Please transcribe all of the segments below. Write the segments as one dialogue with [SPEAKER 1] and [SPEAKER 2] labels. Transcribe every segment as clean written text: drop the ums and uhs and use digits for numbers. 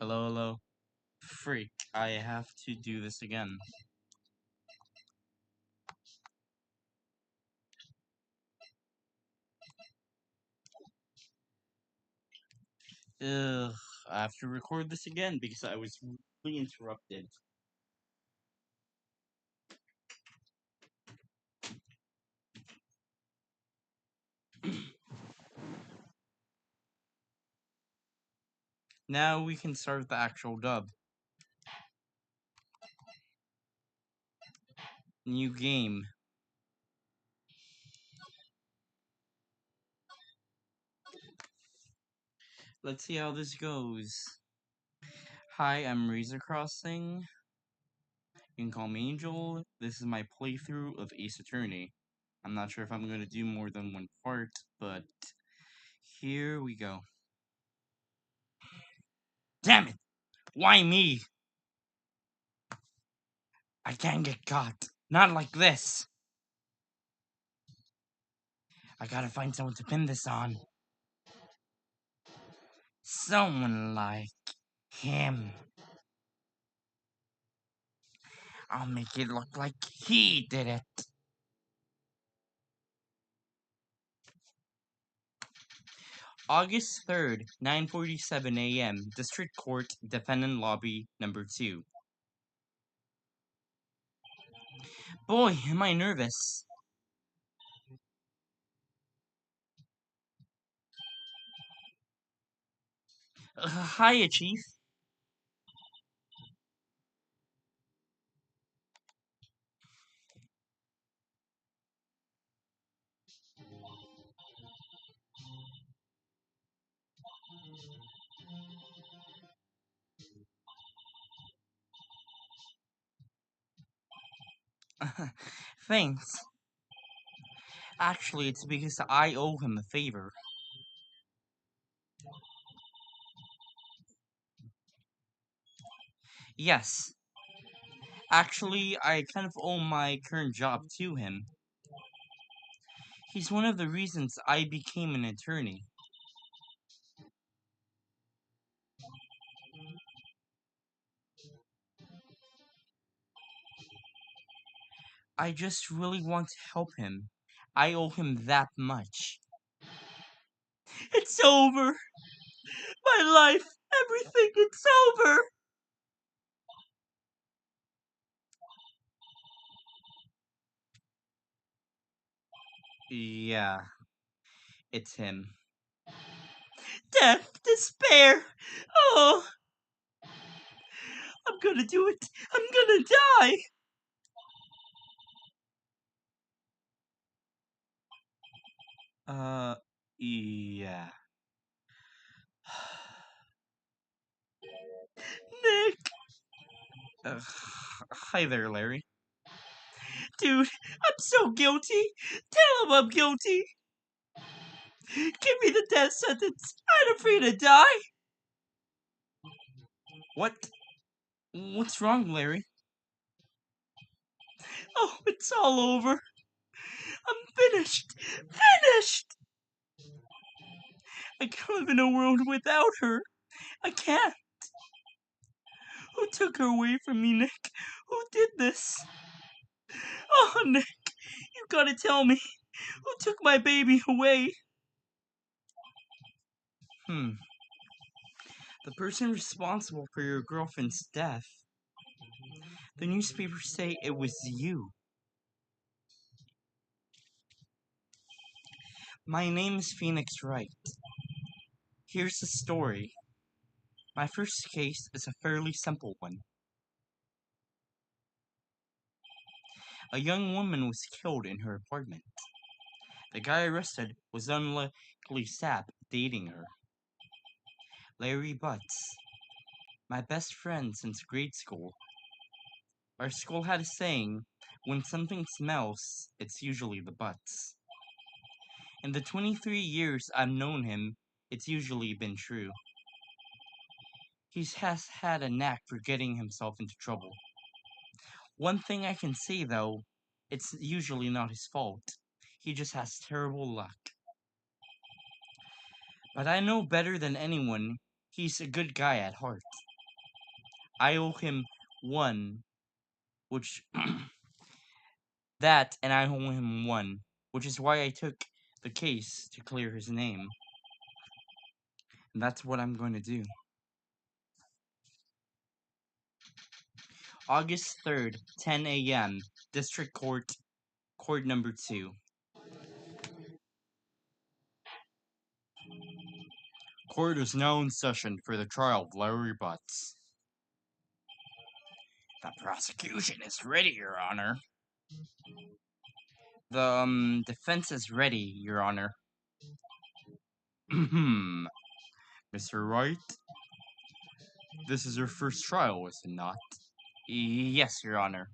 [SPEAKER 1] Hello, hello. Freak, I have to do this again. Ugh, I have to record this again because I was really interrupted. Now we can start the actual dub. New game. Let's see how this goes. Hi, I'm Razor Crossing. You can call me Angel. This is my playthrough of Ace Attorney. I'm not sure if I'm going to do more than one part, but here we go. Damn it! Why me? I can't get caught. Not like this. I gotta find someone to pin this on. Someone like him. I'll make it look like he did it. August 3rd, 9:47 a.m. District Court, Defendant Lobby, number 2. Boy, am I nervous. Hiya, Chief. Thanks. Actually, it's because I owe him a favor. Yes. Actually, I kind of owe my current job to him. He's one of the reasons I became an attorney. I just really want to help him. I owe him that much. It's over. My life, everything, it's over. Yeah, it's him. Death, despair. Oh, I'm gonna do it. I'm gonna die. Yeah. Nick. Uh, Hi there, Larry. Dude, I'm so guilty. Tell him I'm guilty. Give me the death sentence. I'm free to die. What? What's wrong, Larry? Oh, it's all over. I'm finished. Finished! I can't live in a world without her. I can't. Who took her away from me, Nick? Who did this? Oh, Nick, you gotta tell me. Who took my baby away? The person responsible for your girlfriend's death. The newspapers say it was you. My name is Phoenix Wright. Here's the story. My first case is a fairly simple one. A young woman was killed in her apartment. The guy arrested was unlikely sap dating her. Larry Butts, my best friend since grade school. Our school had a saying, when something smells, it's usually the butts. In the 23 years I've known him, it's usually been true. He has had a knack for getting himself into trouble. One thing I can say though, it's usually not his fault. He just has terrible luck. But I know better than anyone, he's a good guy at heart. I owe him one, which that, and I owe him one, which is why I took the case to clear his name. And that's what I'm going to do. August 3rd, 10 a.m., District Court, Court number 2. Court is now in session for the trial of Larry Butts. The prosecution is ready, Your Honor. The defense is ready, Your Honor. Mr. Wright, this is your first trial, is it not? Yes, Your Honor.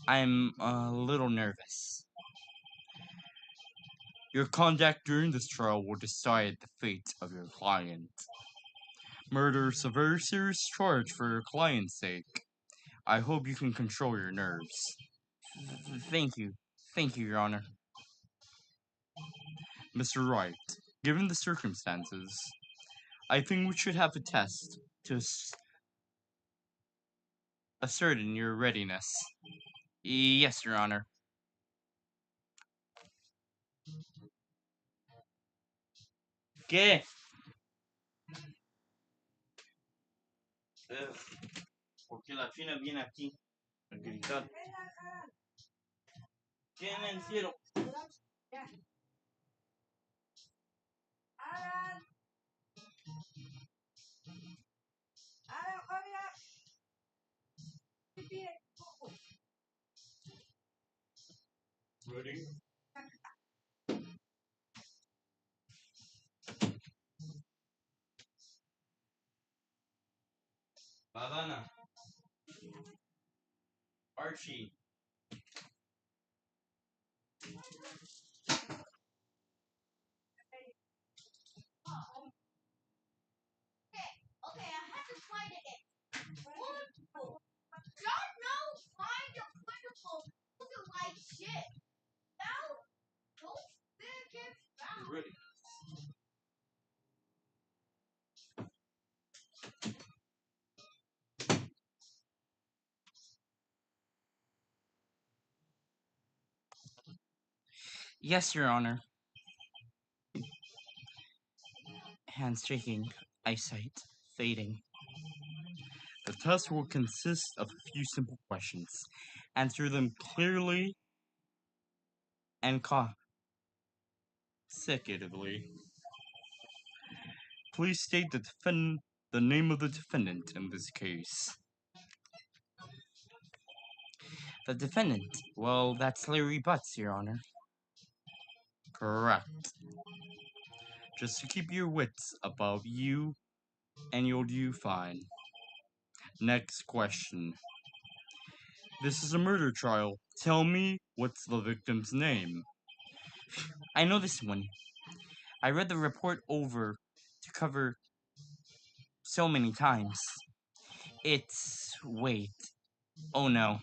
[SPEAKER 1] I'm a little nervous. Your conduct during this trial will decide the fate of your client. Murder is a very serious charge for your client's sake. I hope you can control your nerves. Thank you. Thank you, Your Honor. Mr. Wright, given the circumstances, I think we should have a test to ascertain your readiness. Yes, Your Honor. ¿Qué? Porque la China viene aquí a gritar. ¿Qué en el cielo? Ready? Badana. Archie.
[SPEAKER 2] Okay, I have to find it. Wonderful. Don't know, find a wonderful. Those are like shit. Now, don't think it's found.
[SPEAKER 1] Ready? Yes, Your Honor. Hands shaking, eyesight fading. The test will consist of a few simple questions. Answer them clearly and consecutively. Please state the name of the defendant in this case. The defendant? Well, that's Larry Butts, Your Honor. Correct. Just to keep your wits about you, and you'll do fine. Next question. This is a murder trial. Tell me, what's the victim's name? I know this one. I read the report over to cover so many times. Wait. Oh no.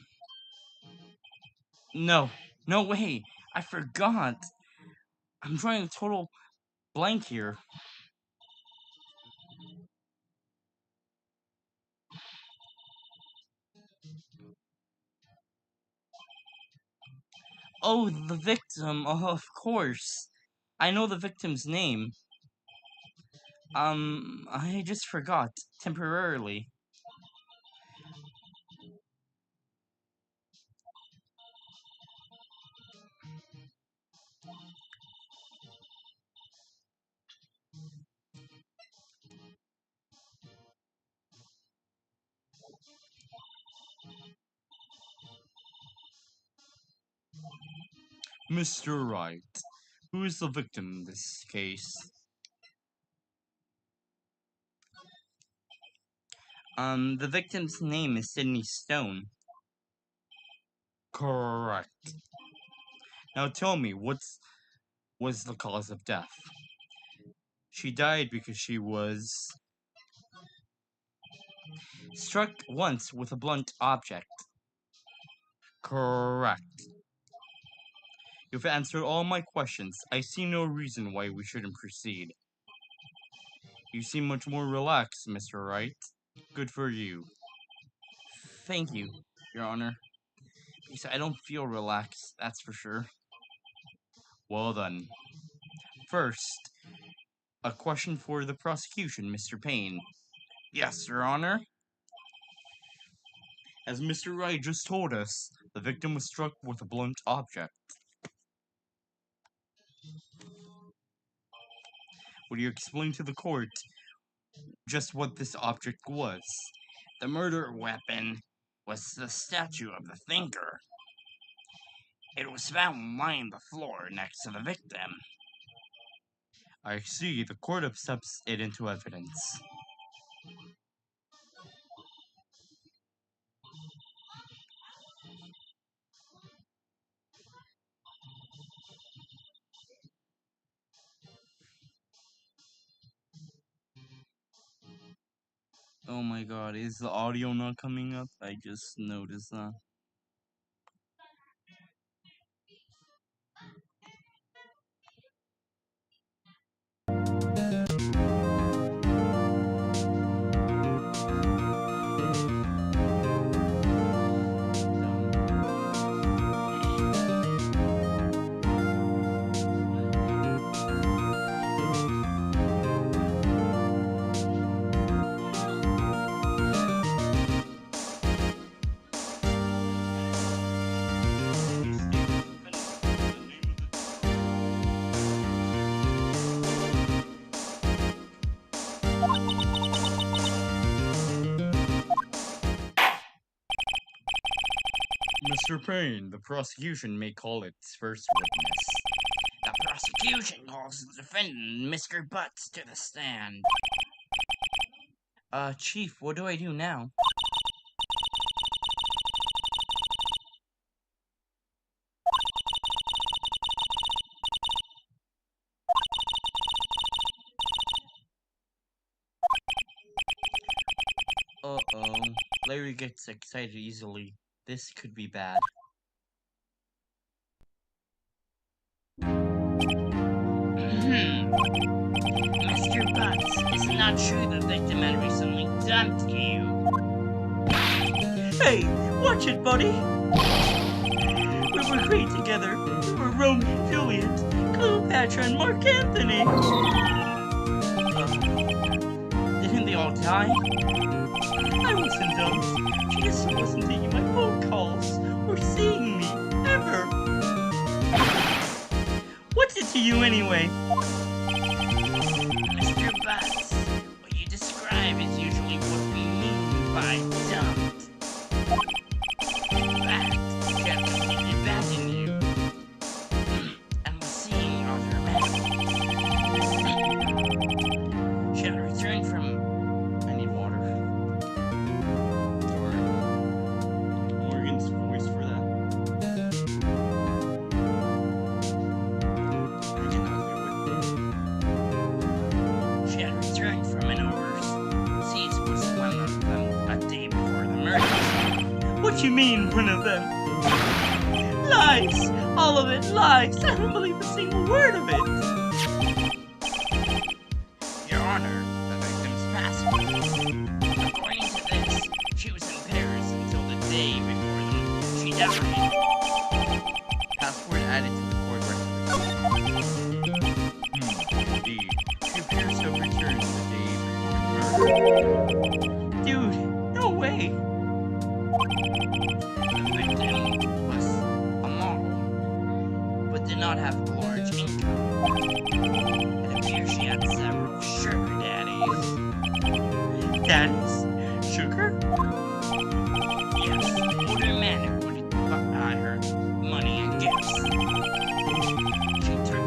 [SPEAKER 1] No. No way. I forgot. I'm drawing a total blank here. Oh, the victim. Oh, of course. I know the victim's name. I just forgot temporarily. Mr. Wright, who is the victim in this case? The victim's name is Sydney Stone. Correct. Now tell me, what was the cause of death? She died because she was struck once with a blunt object. Correct. You've answered all my questions. I see no reason why we shouldn't proceed. You seem much more relaxed, Mr. Wright. Good for you. Thank you, Your Honor. Because I don't feel relaxed, that's for sure. Well then. First, a question for the prosecution, Mr. Payne. Yes, Your Honor. As Mr. Wright just told us, the victim was struck with a blunt object. Would you explain to the court just what this object was? The murder weapon was the statue of the thinker. It was found lying on the floor next to the victim. I see. The court accepts it into evidence. Oh my god, is the audio not coming up? I just noticed that. Mr. Payne, the prosecution may call its first witness. The prosecution calls the defendant, Mr. Butts, to the stand. Chief, what do I do now? Uh-oh. Larry gets excited easily. This could be bad. Mr. Butts, is it not true the victim had recently dumped you? Hey, watch it, buddy! We were great together. We were Romeo and Juliet, Cleopatra and Mark Anthony. Didn't they all die? I wasn't dumped. She just wasn't taking my phone calls or seeing me, ever. What's it to you anyway? Mr. Butts, what you describe is usually what we mean by dumped. In fact, she had completely abandoned you and was seeing other men. She had returned from... I need water. Or Morgan's voice for that. She had returned from an overseas was one of them a day before the murder. What you mean, one of them? Lies! All of it lies! I don't believe a single word of it! Your Honor, the victim's passport. According to this, she was in Paris until the day before she died. Passport added to the court record. Indeed. She appears to have returned the day before the murder. Dude, no way! The victim was a model, but did not have a large income. It appears she had several sugar daddies. Daddies? Sugar? Yes, older men who would buy her money and gifts. She took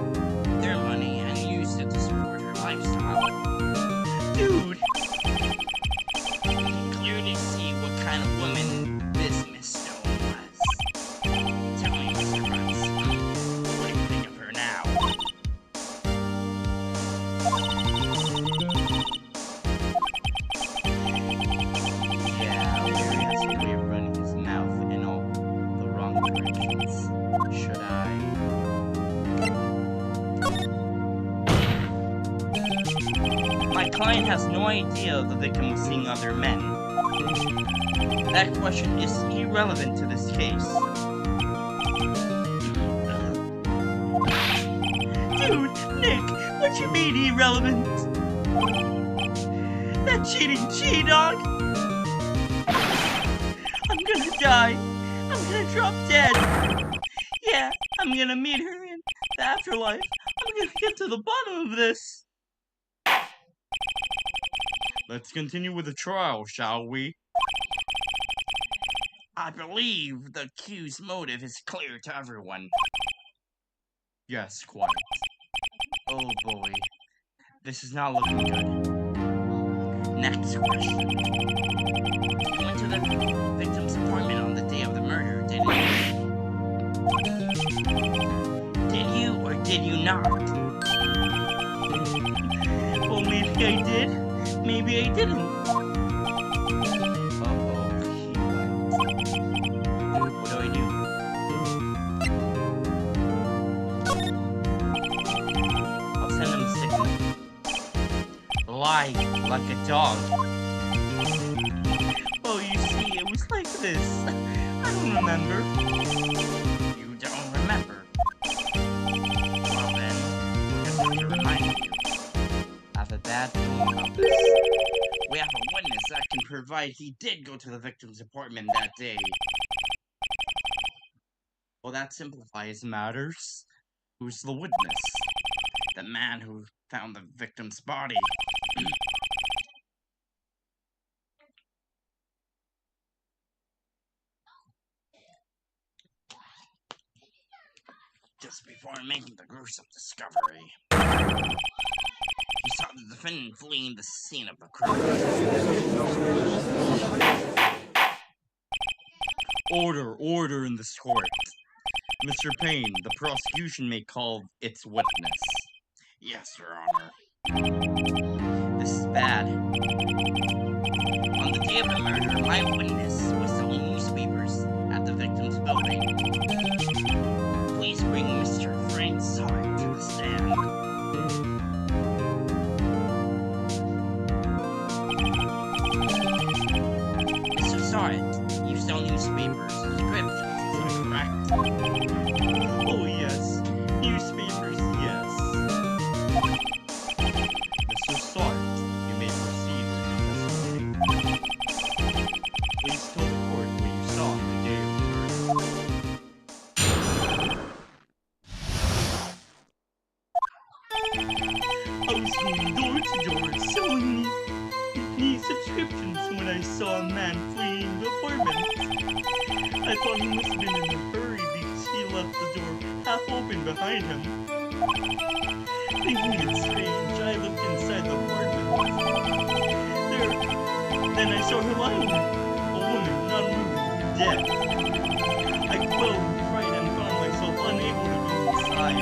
[SPEAKER 1] their money and used it to support her lifestyle. Dude! You can clearly see what kind of woman this Miss Stone was. Tell me, Mr. Butts, what do you think of her now? Yeah, Larry has a way of running his mouth in all the wrong directions. Should I? My client has no idea the victim was seeing other men. That question is irrelevant to this case. Dude, Nick, what you mean irrelevant? That cheating she-dog? I'm gonna die. I'm gonna drop dead. Yeah, I'm gonna meet her in the afterlife. I'm gonna get to the bottom of this. Let's continue with the trial, shall we? I believe the accused's motive is clear to everyone. Yes, quiet. Oh boy. This is not looking good. Next question. You went to the victim's apartment on the day of the murder, didn't you? Did you or did you not? Well, maybe I did. Maybe I didn't. Uh-oh, he went. What do I do? I'll send him a signal. Lie like a dog. Oh, you see, it was like this. I don't remember. You don't remember? Well then, just have to remind you. I have a bad feeling about this. We have a witness that can provide he did go to the victim's apartment that day. Well, that simplifies matters. Who's the witness? The man who found the victim's body. Just before making the gruesome discovery, he saw the defendant fleeing the scene of the crime. Order in this court. Mr. Payne, the prosecution may call its witness. Yes, Your Honor. This is bad. On the day of the murder, my witness was selling newspapers at the victim's building. Please bring Mr. Frank Sark to the stand. Mr. Sark, you sell newspapers, subscriptions, is that correct? Oh yes, newspapers, yes. Mr. Sark, you may proceed with your testimony. Please tell the court what you saw on the day of the murder. I was going door to door selling these subscriptions when I saw a man fleeing the apartment. I thought he must have been in a hurry because he left the door half open behind him. Thinking it strange, I looked inside the apartment. Then I saw her lying there, a woman, not moving, dead. I quelled with fright and found myself unable to go inside.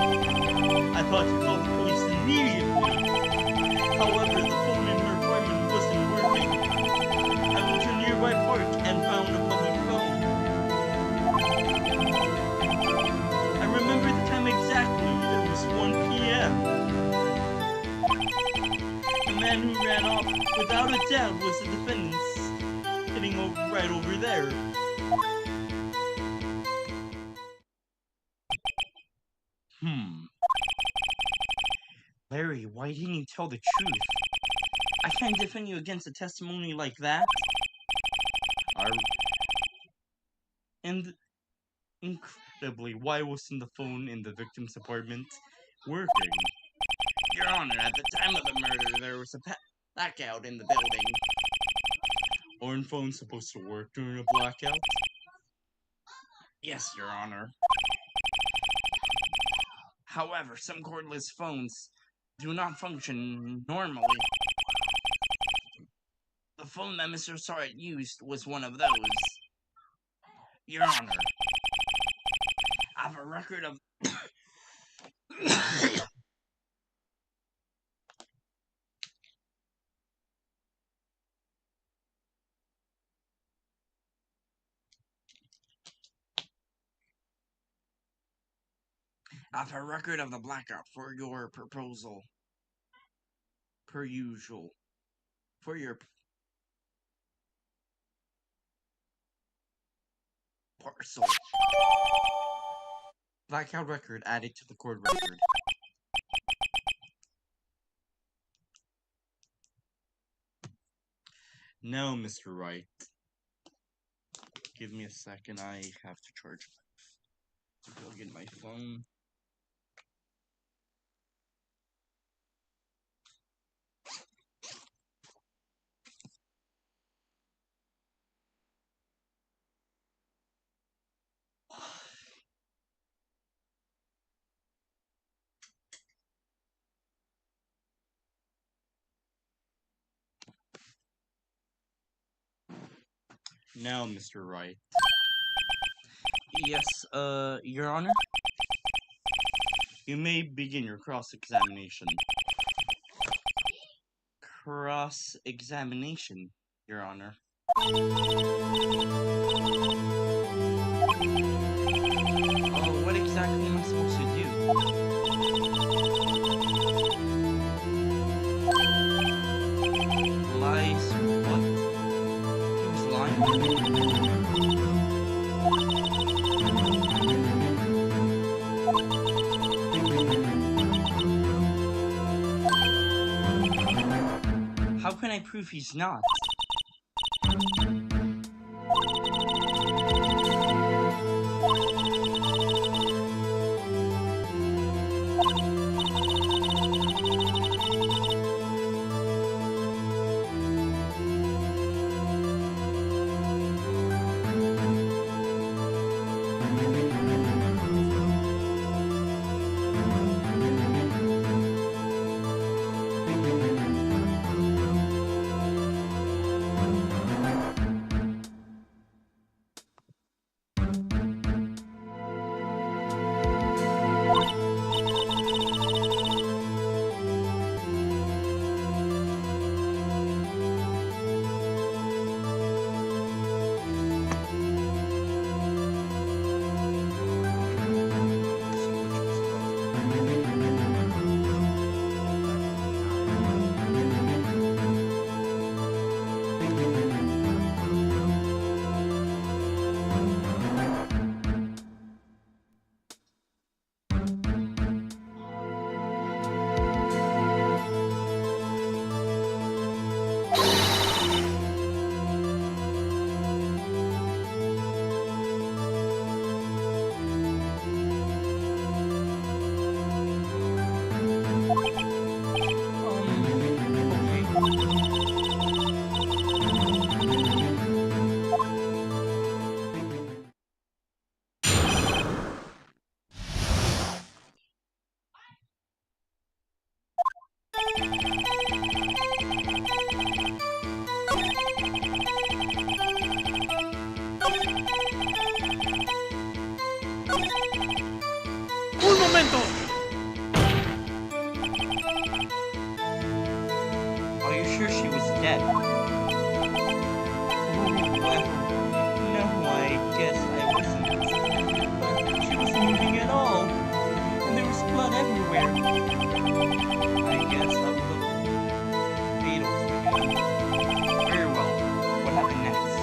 [SPEAKER 1] I thought to call the police immediately. However, the phone in her apartment wasn't working. I went to a nearby park and found a public phone. I remember the time exactly. It was 1 p.m. The man who ran off, without a doubt, was the defendant, sitting right over there. Larry, why didn't you tell the truth? I can't defend you against a testimony like that. And incredibly, why wasn't the phone in the victim's apartment working? Your Honor, at the time of the murder, there was a blackout in the building. Aren't phones supposed to work during a blackout? Yes, Your Honor. However, some cordless phones do not function normally. The phone that Mr. Sark used was one of those. Your Honor, I have a record of... I have a record of the blackout for your proposal. Per usual. For your parcel. Blackout record added to the court record. No, Mr. Wright. Give me a second, I have to charge my phone. Go get my phone. Now, Mr. Wright. Yes, Your Honor? You may begin your cross-examination. Cross-examination, Your Honor. What exactly am I supposed to do? Lies? What? He was lying? How can I prove he's not?
[SPEAKER 3] ¡Un momento!
[SPEAKER 1] Are you sure she was dead? Well, no, I guess I wasn't. She wasn't moving at all, and there was blood everywhere. I guess that would have fatal to me. Very well. What happened next?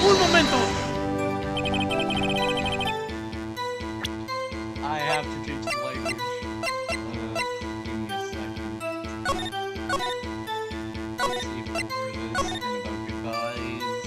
[SPEAKER 3] ¡Un momento!
[SPEAKER 1] I have to change the language. Give me a second. Save over this and about goodbyes.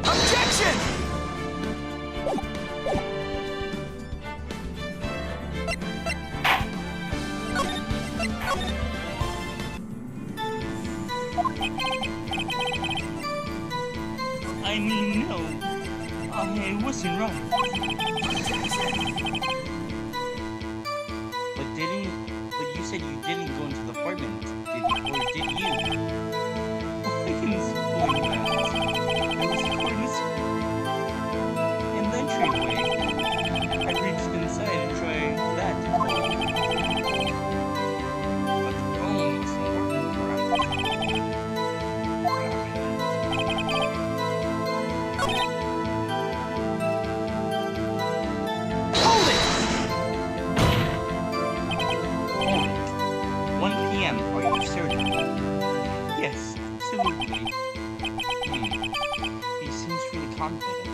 [SPEAKER 3] Objection!
[SPEAKER 1] I mean, no. I wasn't wrong. But you said you didn't go into the apartment, did you? Or did you? I can explain that. There was corners in the entryway. I reached inside and tried that to pull. But the phone wasn't working correctly.
[SPEAKER 3] Hold it!
[SPEAKER 1] Hold it. 1 p.m. Are you certain? Yes, absolutely. He seems really confident.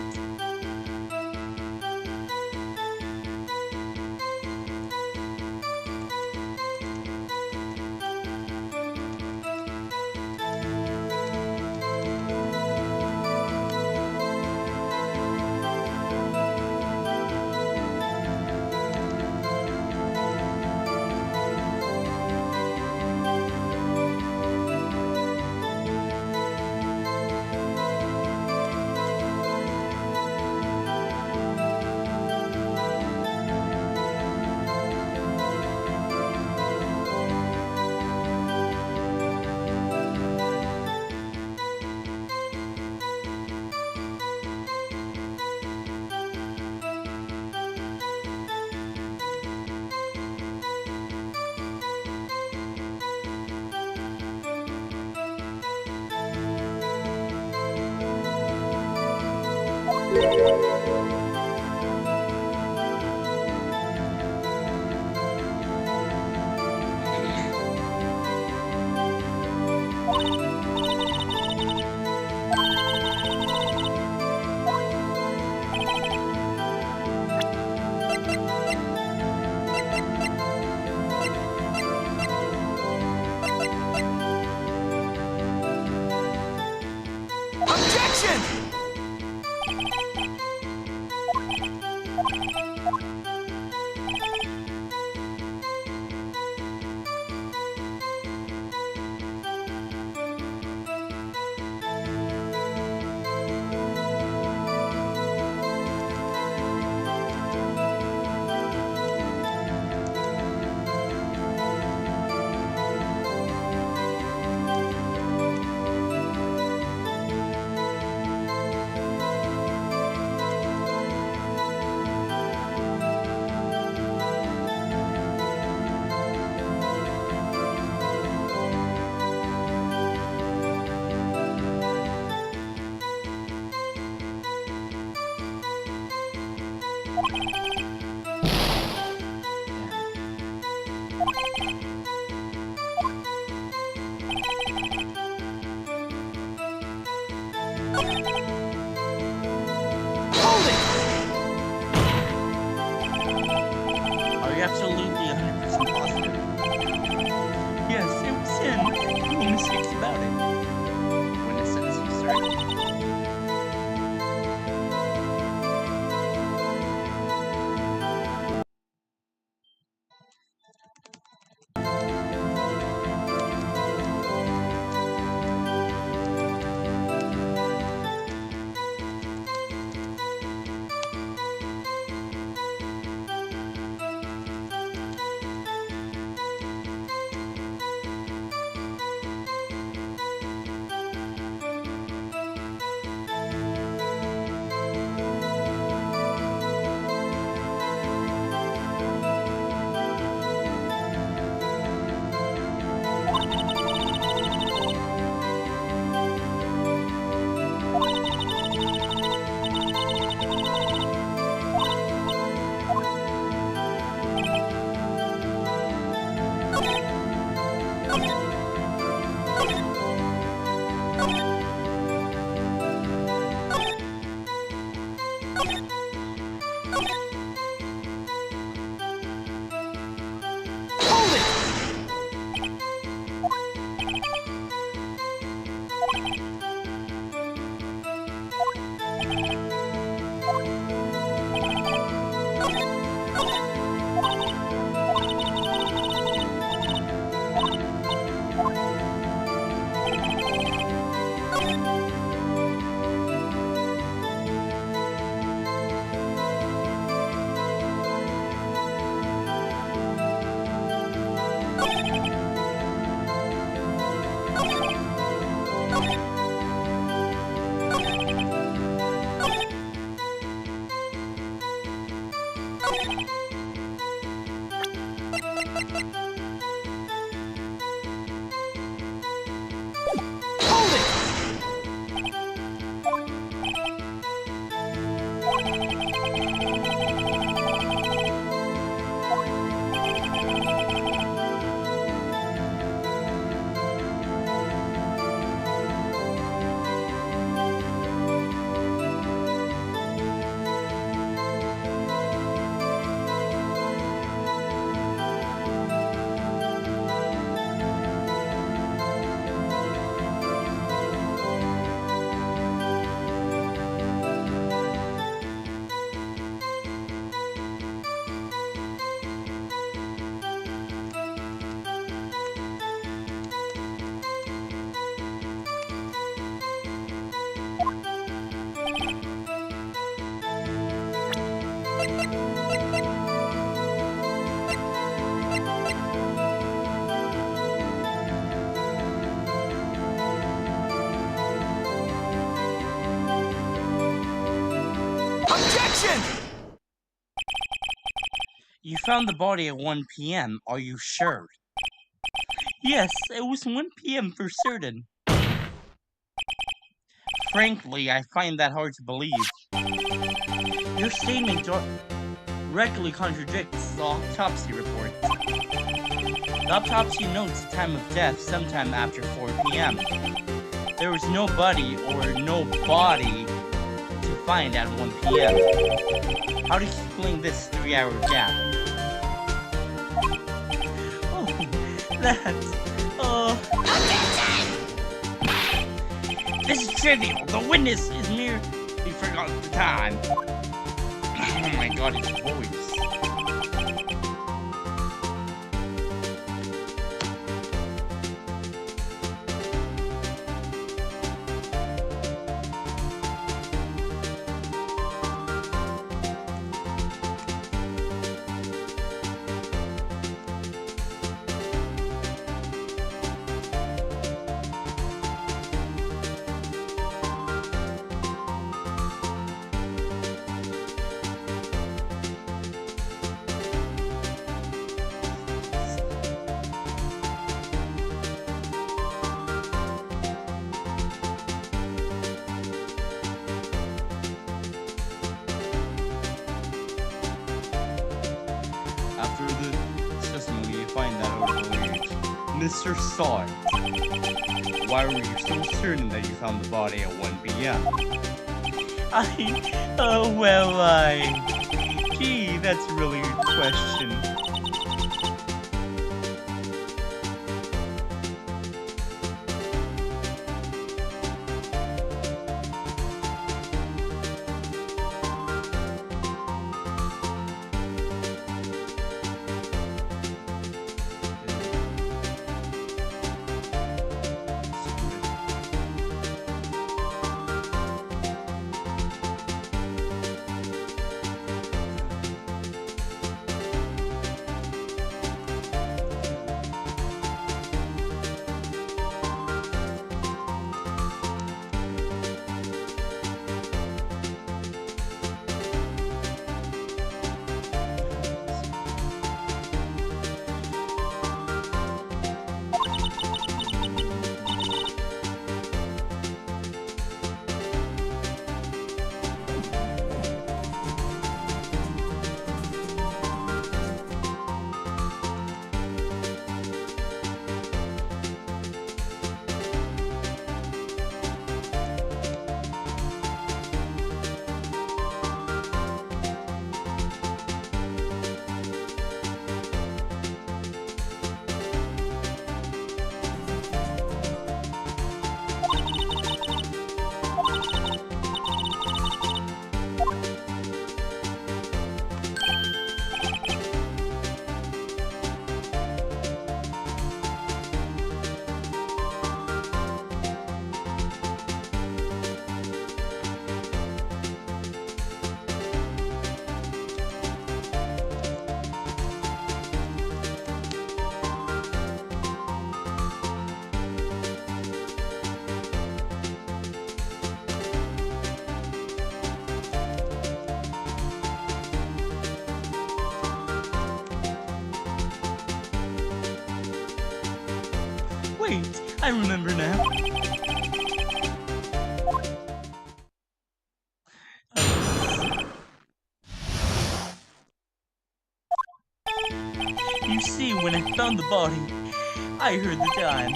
[SPEAKER 3] Objection! Hold it!
[SPEAKER 1] Are you absolutely 100% positive? Yes, it was him. No mistakes about it. When it says he's certain.
[SPEAKER 3] Hold it! Objection!
[SPEAKER 1] You found the body at 1 p.m., are you sure? Yes, it was 1 p.m. for certain. Frankly, I find that hard to believe. Your statement directly contradicts the autopsy report. The autopsy notes the time of death sometime after 4 p.m. There was no body or no body to find at 1 p.m. How do you explain this 3-hour gap? Oh, this is trivial. The witness is merely forgotten the time. Oh my god, his voice. After the testimony, you find that overweight. Mr. Stott, why were you so certain that you found the body at 1 p.m.? Gee, that's a really good question. Wait, I remember now. You see, when I found the body, I heard the time.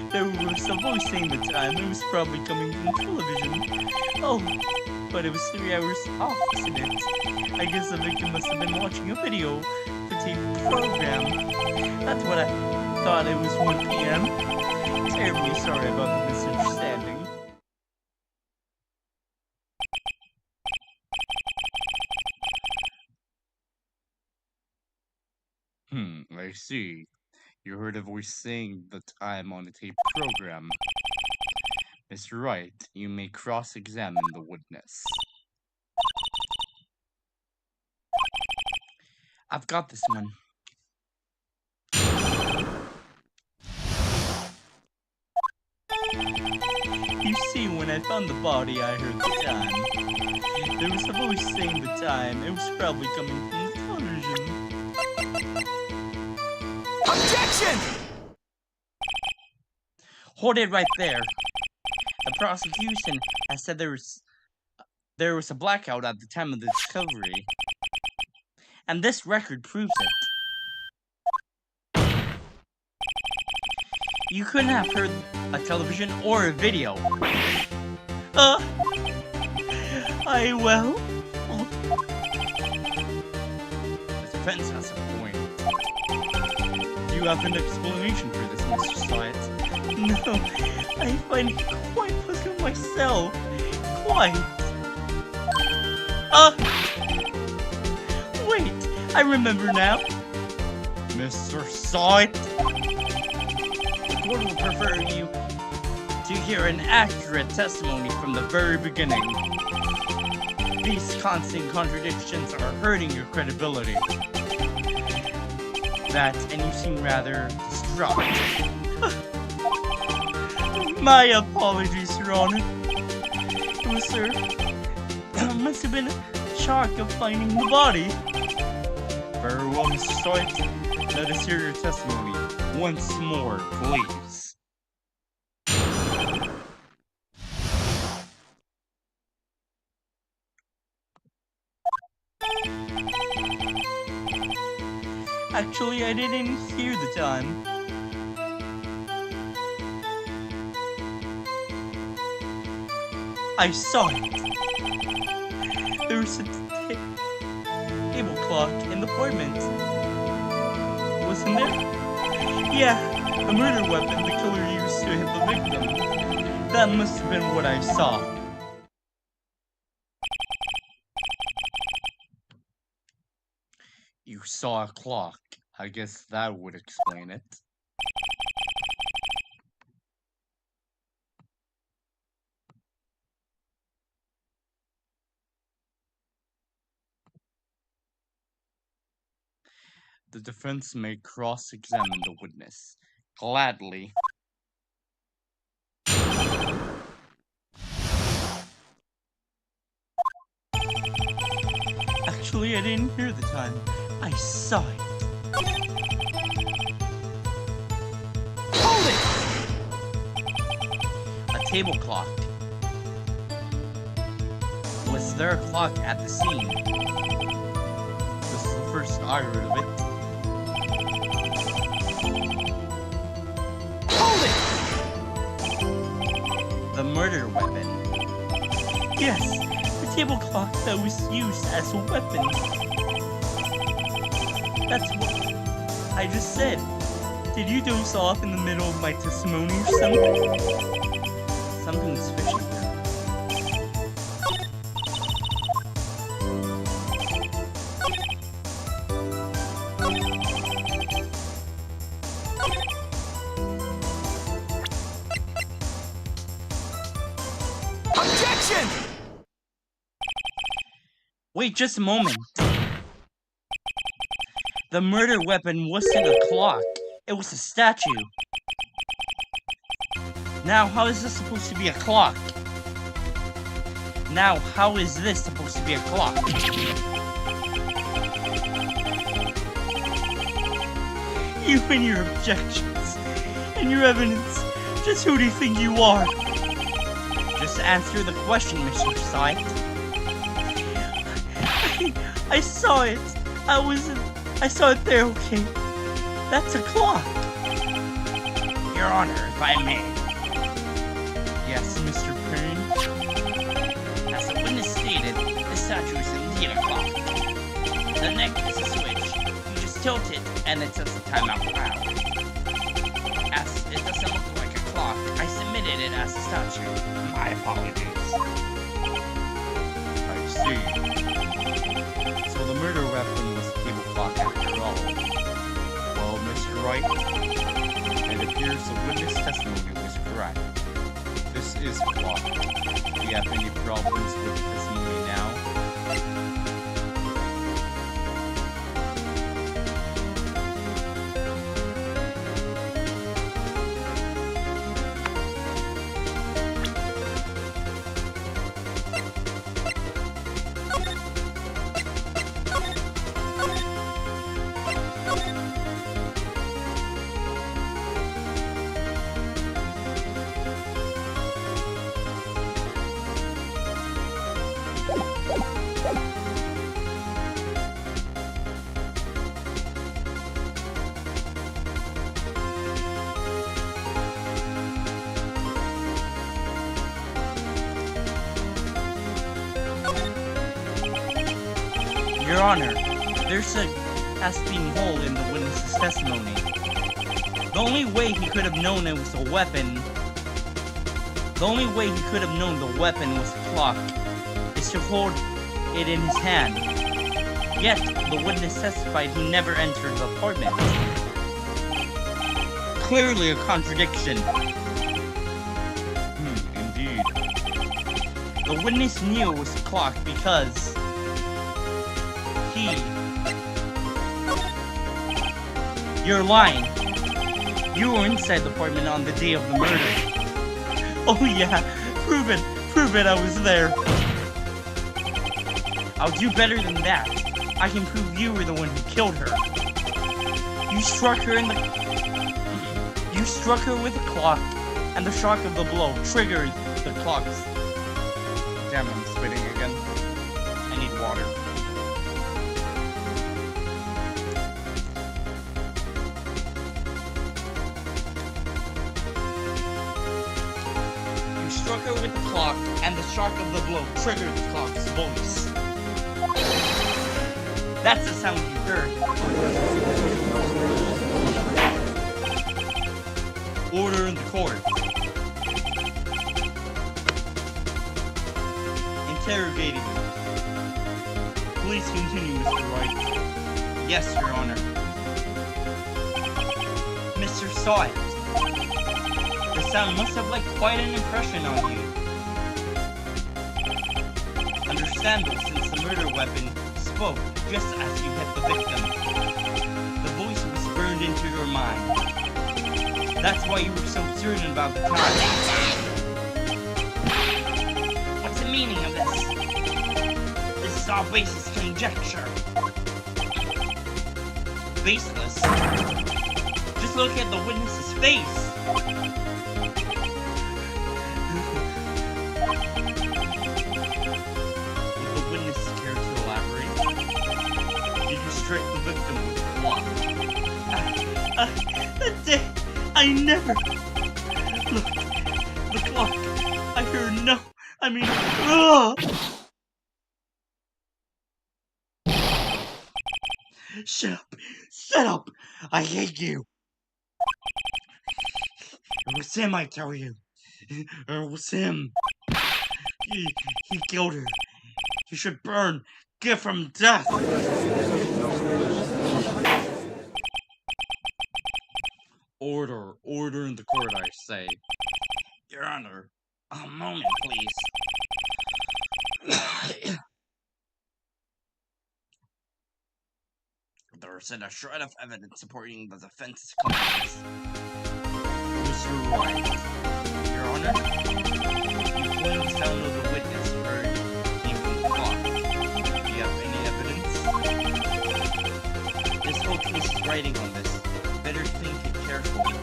[SPEAKER 1] There was a voice saying the time. It was probably coming from television. Oh, but it was 3 hours off, isn't it? I guess the victim must have been watching a video, the tape program. That's what I thought. It was 1 p.m. Terribly sorry about the misunderstanding. I see. You heard a voice saying the time on the tape program. Mr. Wright, you may cross-examine the witness. I've got this one. You see, when I found the body, I heard the time. There was a voice saying the time. It was probably coming from the television.
[SPEAKER 3] Objection!
[SPEAKER 1] Hold it right there. The prosecution has said there was a blackout at the time of the discovery. And this record proves it. You couldn't have heard a television or a video. Well... The defense has a point. Do you have an explanation for this, Mr. Science? No, I find it quite puzzling myself. Quite. Wait, I remember now. Mr. Science? The court will prefer you to hear an accurate testimony from the very beginning. These constant contradictions are hurting your credibility. And you seem rather distraught. My apologies, Your Honor. Sir, must have been a shock of finding the body. Very well, Mr. Science. Let us hear your testimony once more, please. Actually, I didn't hear the time. I saw it. There was a table clock in the apartment. Wasn't there? Yeah, the murder weapon the killer used to hit the victim. That must have been what I saw. You saw a clock. I guess that would explain it. The defense may cross-examine the witness. Gladly. Actually, I didn't hear the time. I saw it.
[SPEAKER 3] Hold it!
[SPEAKER 1] A table clock. Was there a clock at the scene? This is the first I heard of it.
[SPEAKER 3] Hold it!
[SPEAKER 1] The murder weapon. Yes, the table clock that was used as a weapon. That's what I just said. Did you doze off in the middle of my testimony or something? Something's fishy here.
[SPEAKER 3] Objection!
[SPEAKER 1] Wait just a moment. The murder weapon wasn't a clock. It was a statue. Now, how is this supposed to be a clock? Now, how is this supposed to be a clock? You and your objections and your evidence. Just who do you think you are? Just answer the question, Mr. Scythe. I saw it. I saw it there, okay? That's a clock! Your Honor, if I may. Yes, Mr. Payne? As the witness stated, this statue is indeed a clock. The neck is a switch. You just tilt it, and it sets the time out loud. As it doesn't look like a clock, I submitted it as a statue. My apologies. I see. So the murder weapon was a table clock after all. Well, Mr. Wright, it appears the witness testimony was correct. This is a clock. Do you have any problems with the testimony now? Your Honor, there's a casting hole in the witness's testimony. The only way he could have known it was a weapon. The only way he could have known the weapon was a clock is to hold it in his hand. Yet, the witness testified he never entered the apartment. Clearly a contradiction. Indeed. The witness knew it was a clock because You're lying. You were inside the apartment on the day of the murder. Oh yeah, prove it. Prove it I was there. I'll do better than that. I can prove you were the one who killed her. You struck her with a clock, and the shock of the blow triggered the clocks. Damn, I'm spitting again. I need water. You struck her with the clock, and the shock of the blow triggered the clock's voice. That's the sound you heard. Order in the court. Interrogating you. Please continue, Mr. Wright. Yes, Your Honor. Mr. saw it. The sound must have left quite an impression on you. Understandable, since the murder weapon spoke just as you hit the victim. The voice was burned into your mind. That's why you were so certain about the time. What's the meaning of this? This is all baseless conjecture. Baseless? Just look at the witness's face. Would the witness care to elaborate? Did you strike the victim with a clock? That day, I never... Look, the clock. I heard no... I mean... Ugh! Shut up! Shut up! I hate you! It was him, I tell you. It was him. He killed her. He should burn. Give him death! Order. Order in the court, I say. Your Honor, a moment, please. There isn't a shred of evidence supporting the defense's claims. Mr. Wright, Your Honor, you claim the sound of the witness heard came from the clock. Do you have any evidence? This whole case is writing on this. Better think it carefully.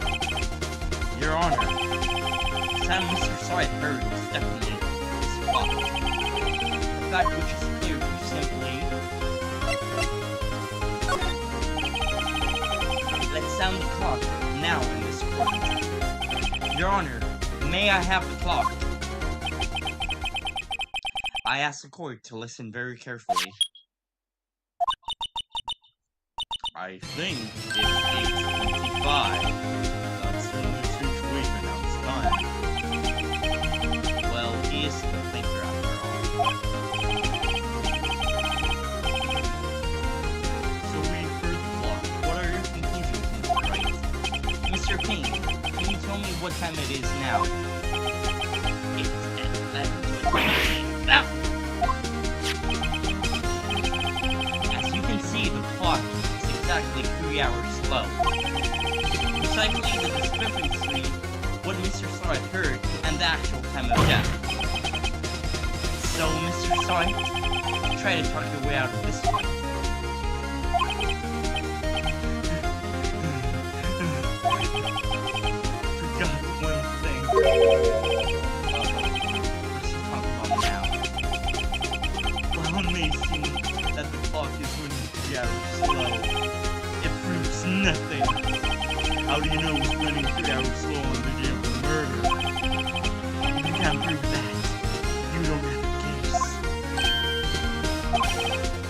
[SPEAKER 1] Your Honor, the sound Mr. Side heard was definitely his clock. The fact which is clear to simply... Let sound clock now in this court. Your Honor, may I have the clock? I ask the court to listen very carefully. I think it's 8:25. That's the situation now. It's done. Well, he is the thinker after all. So we've heard the clock. What are your conclusions, Mr. Wright? Mr. Payne, can you tell me what time it is now? It's 11:20. As you can see, the clock is exactly 3 hours slow. Precisely the discrepancy what Mr. Sartre heard and the actual time of death. So, Mr. Sartre, try to talk your way out of this one. Forgot one thing. Let's talk about now. While it may seem that the clock is running 3 hours slow, it proves nothing. How do you know it's running 3 hours slow on the day of the murder? If you can't prove that, you don't have a case.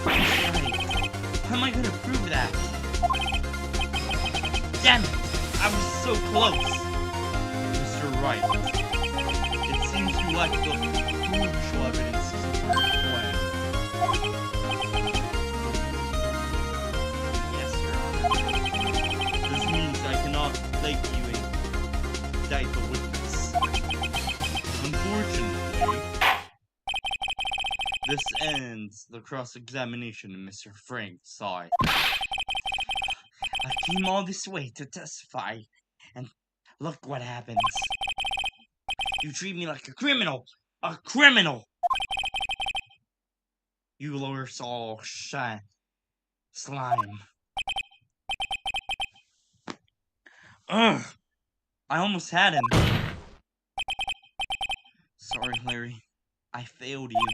[SPEAKER 1] Right. How am I gonna prove that? Damn it! I was so close! Mr. Wright, it seems you lack the crucial evidence to support your claim. Yes, Your Honor. This means I cannot let you indict the witness. Unfortunately, this ends the cross-examination of Mr. Frank Tsai. I came all this way to testify, and look what happens. You treat me like a criminal! A criminal! You lower all slime. Ugh! I almost had him. Sorry, Larry. I failed you.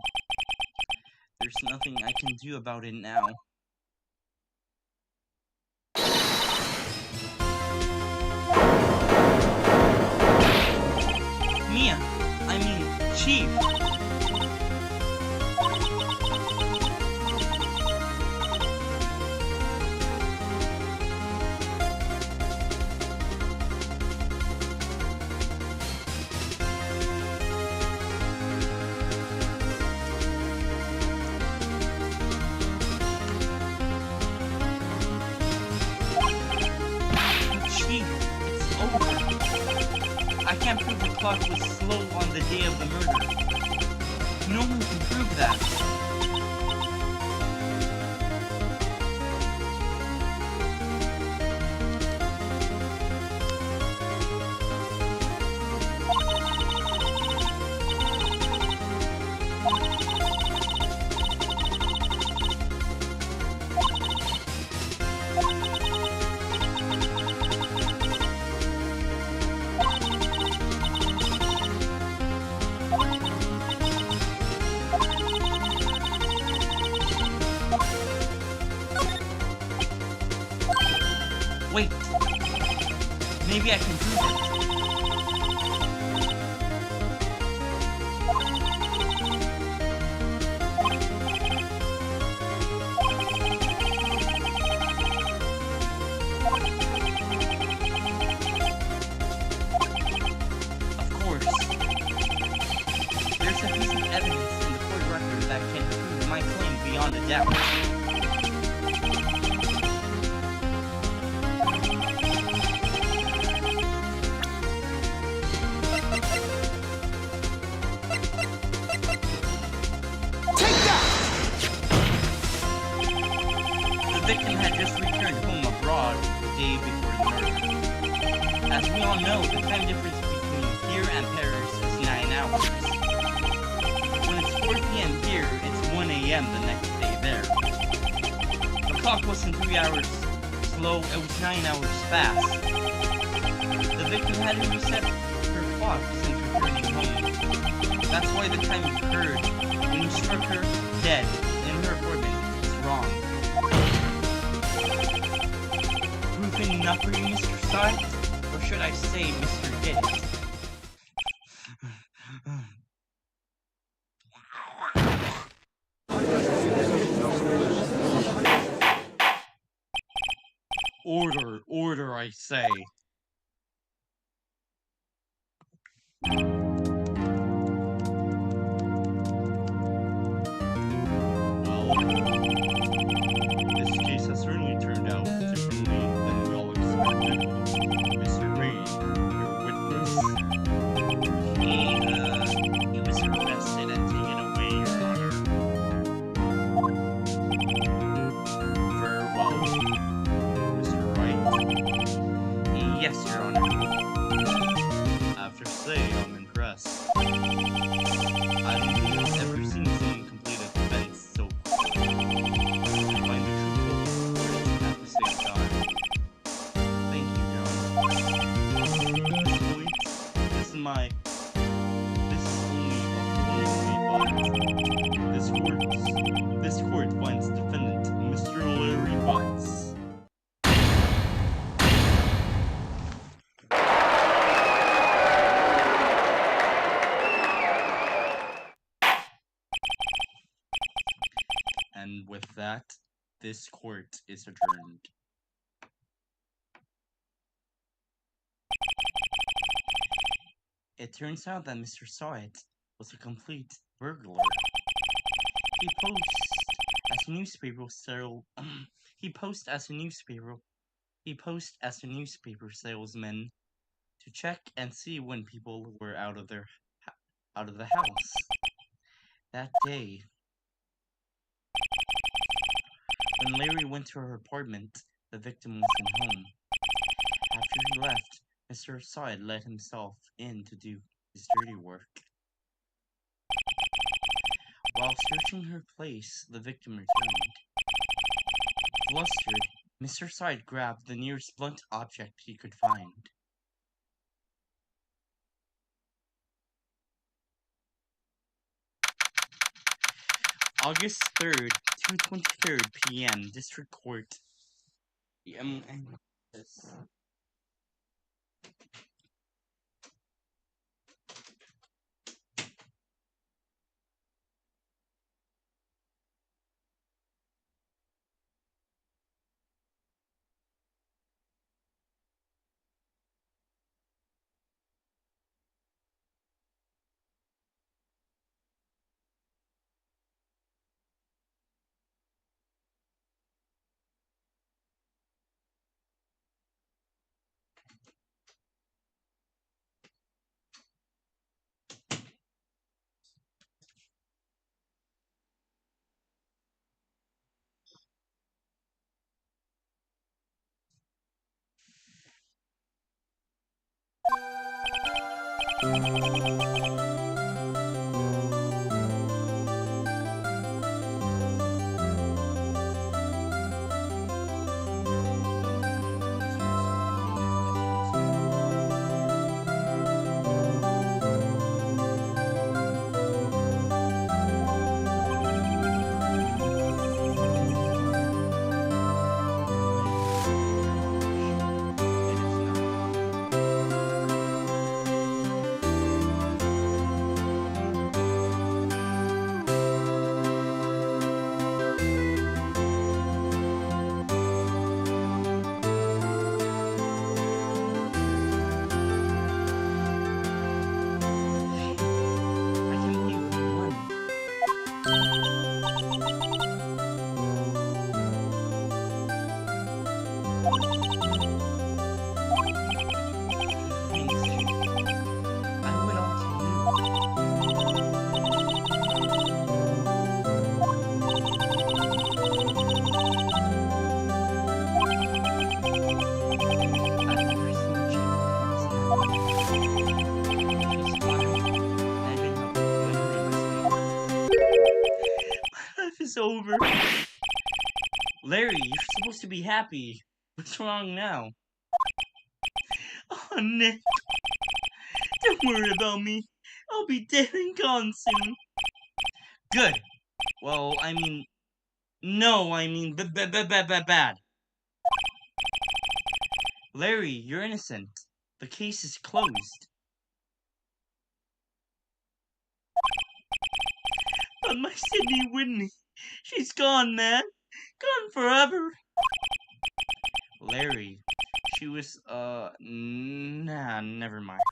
[SPEAKER 1] There's nothing I can do about it now. Mia! I mean, Chief! I can't prove the clock was slow on the day of the murder. No one can prove that. Wait, maybe I can prove it. Of course. There's a piece of evidence in the court record that can prove my claim beyond a doubt. The victim had just returned home abroad the day before the murder. As we all know, the time difference between here and Paris is 9 hours. When it's 4 p.m. here, it's 1 a.m. the next day there. The clock wasn't 3 hours slow, it was 9 hours fast. The victim hadn't reset her clock since returning home. That's why the time occurred when you struck her dead in her apartment is wrong. Proving enough for you, Mr. Side? Or should I say, Mr. Get It? Order, order, I say. Well, this case has certainly turned out differently than we all expected. Mr. Reed, your witness. He was arrested and taken away, Your Honor. Very well, Mr. Wright. Yes, Your Honor. I have to say, I'm impressed. I don't think I've ever seen someone complete a defense so quickly. And find the true culprit at the same time. Thank you, Your Honor. At this point, this is my... This is only a preliminary, but this court finds defendant Mr. Larry Butts. And with that, this court is adjourned. It turns out that Mr. Sawit was a complete burglar. He posed as a newspaper salesman to check and see when people were out of the house. That day, when Larry went to her apartment, the victim wasn't home. After he left, Mr. Sawit let himself in to do his dirty work. While searching her place, the victim returned. Flustered, Mr. Sawit grabbed the nearest blunt object he could find. August 3rd, 2:23 p.m. District Court. It's over. Larry, you're supposed to be happy. What's wrong now? Oh, Nick. Don't worry about me. I'll be dead and gone soon. Good. Well, I mean... No, I mean bad. Larry, you're innocent. The case is closed. But my Sydney Whitney, she's gone, man. Gone forever. Larry, she was, nah, never mind.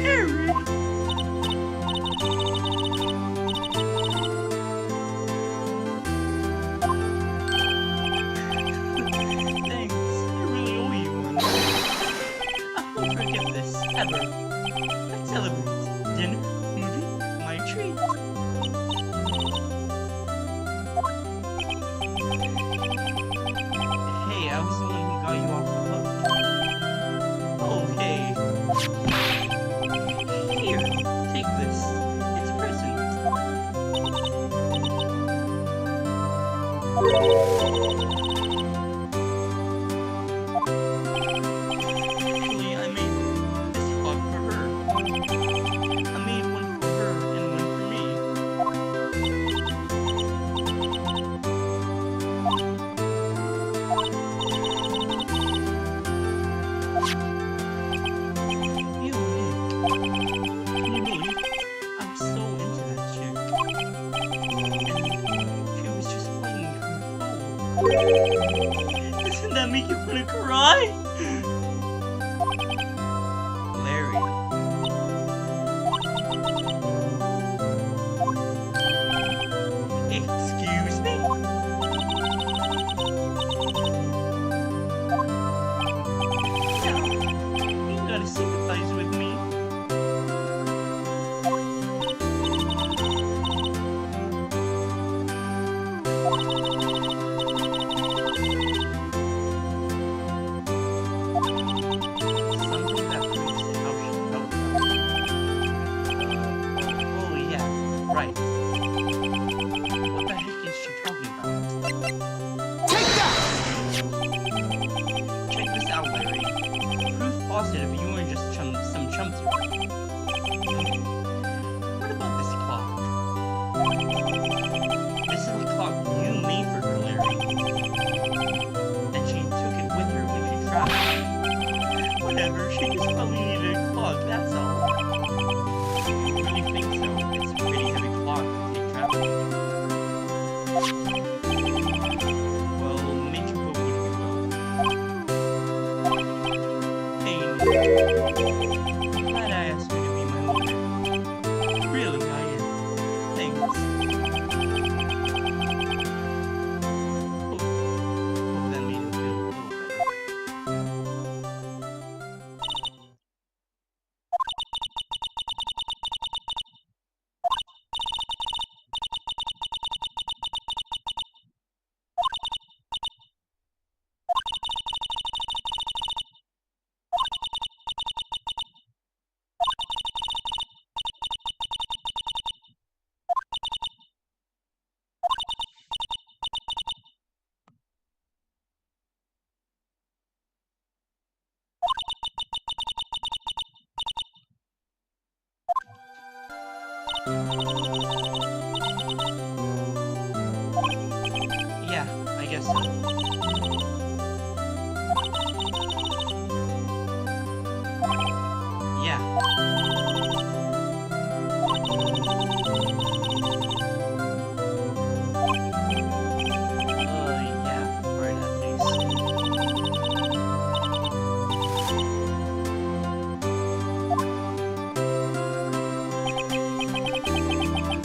[SPEAKER 1] Harry! Thanks, I really owe you one. I won't forget this, ever. Let's celebrate. Dinner, movie, my treat. Hey, I was the one who got you off the hook. Oh, hey. Here, take this. It's a present. Actually, I made this clock for her. I made one for her and one for me. Ew, Nick. Can you believe it? I was so into that chick. And she was just playing her phone. Doesn't that make you want to cry? Larry. Excuse me? You gotta sympathize with me. Something that proves how she felt about me. Oh yeah, right. What the heck is she talking about?
[SPEAKER 3] Take that!
[SPEAKER 1] Check this out, Larry. Proof positive you weren't just some chump to her. What about this clock? This is the clock you made for her, Larry. And she took it with her when she traveled. Whatever, she just probably needed a clock, that's all. You really think so? It's a pretty heavy clock to take traveling. Well, make your vote what you will. Hey, I'm glad I asked you to be my lawyer. Really, I am. Thanks. Hope that made him feel a little better. Yeah, I guess so. Yeah. Yeah, right at least.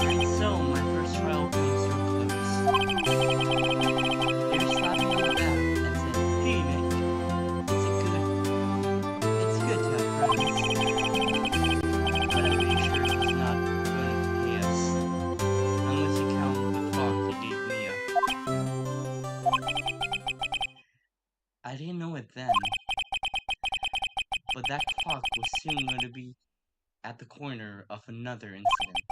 [SPEAKER 1] And so, my first trial comes to a close. Larry slapped me on the back and said, "Hey, Nick, it's good to have friends." But I'm pretty sure he's not going to pay us, unless you count the clock he gave Mia. I didn't know it then, but that clock was soon going to be at the corner of another incident.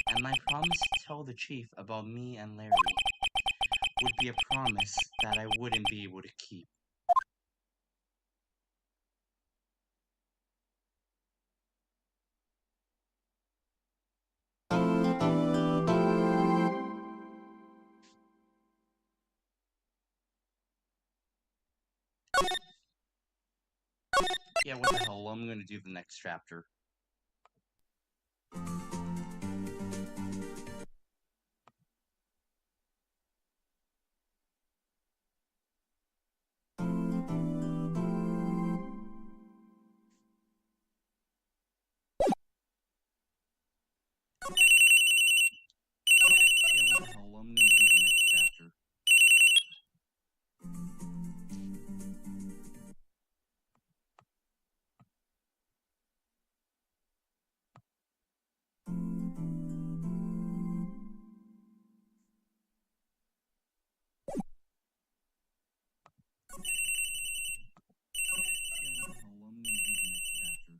[SPEAKER 1] And my promise to tell the chief about me and Larry would be a promise that I wouldn't be able to keep. Yeah, what the hell? I'm gonna do the next chapter. Yeah, what the hell? I'm gonna do the next chapter. Yeah, what the hell? I'm gonna do the next chapter.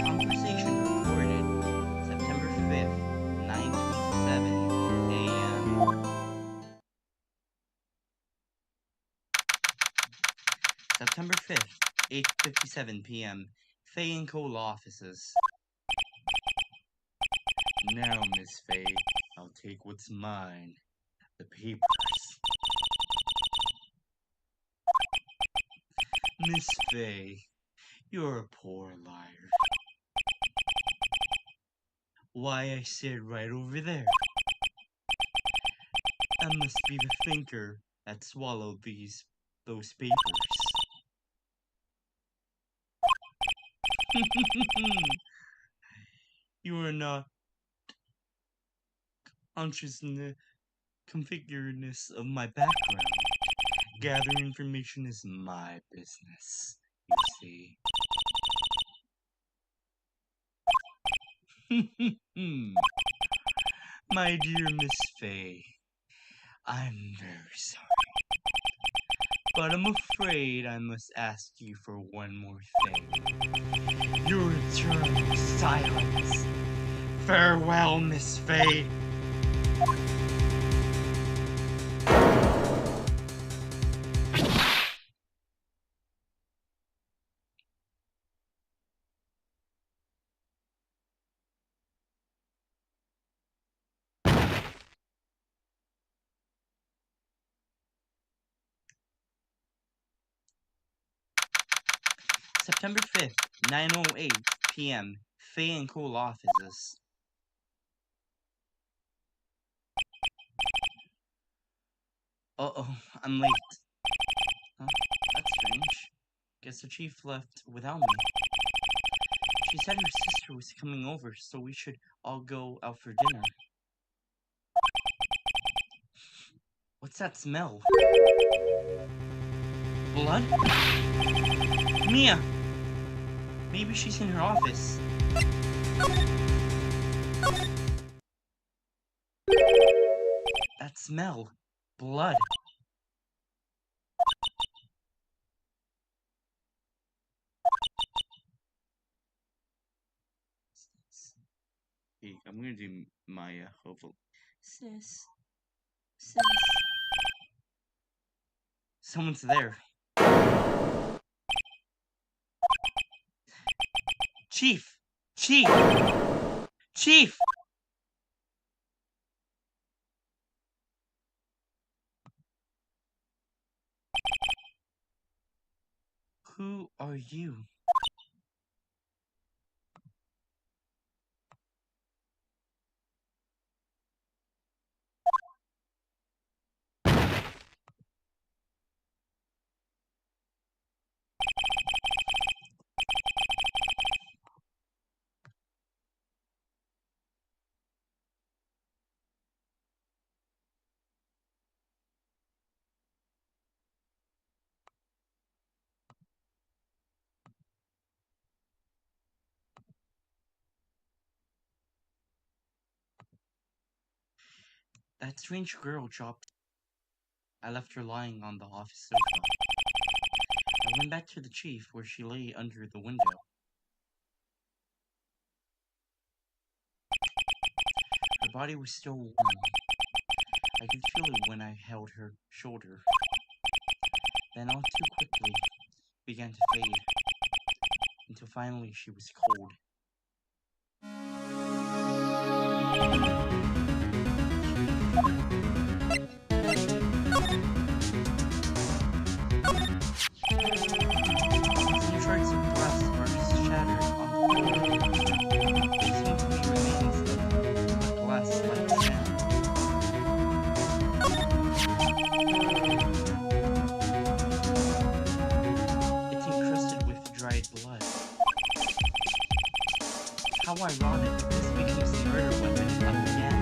[SPEAKER 1] Conversation recorded September 5th, 9:27 a.m. September 5th, 8:57 p.m. Faye and Cole offices. Now, Miss Faye, I'll take what's mine. The papers. Miss Faye, you're a poor liar. Why, I sit right over there. That must be the thinker that swallowed those papers. You are not conscious in the configuredness of my background. Gathering information is my business, you see. My dear Miss Faye, I'm very sorry. But I'm afraid I must ask you for one more thing. Your eternal silence. Farewell, Miss Faye. September 5th, 9:08 p.m. Faye and Cole offices. Uh-oh, I'm late. Huh? That's strange. Guess the chief left without me. She said her sister was coming over, so we should all go out for dinner. What's that smell? Blood? Mia! Maybe she's in her office. That smell. Blood. Hey, I'm gonna do Maya, hopefully. Sis. Sis. Someone's there. Chief! Chief! Chief! Who are you? That strange girl dropped. I left her lying on the office sofa. I went back to the chief where she lay under the window. Her body was still warm. I could feel it when I held her shoulder. Then all too quickly began to fade, until finally she was cold. Some shards of glass were shattered on the floor. They seemed to be remains of glass-like sand. It's encrusted with dried blood. How ironic, this becomes the murder weapon again.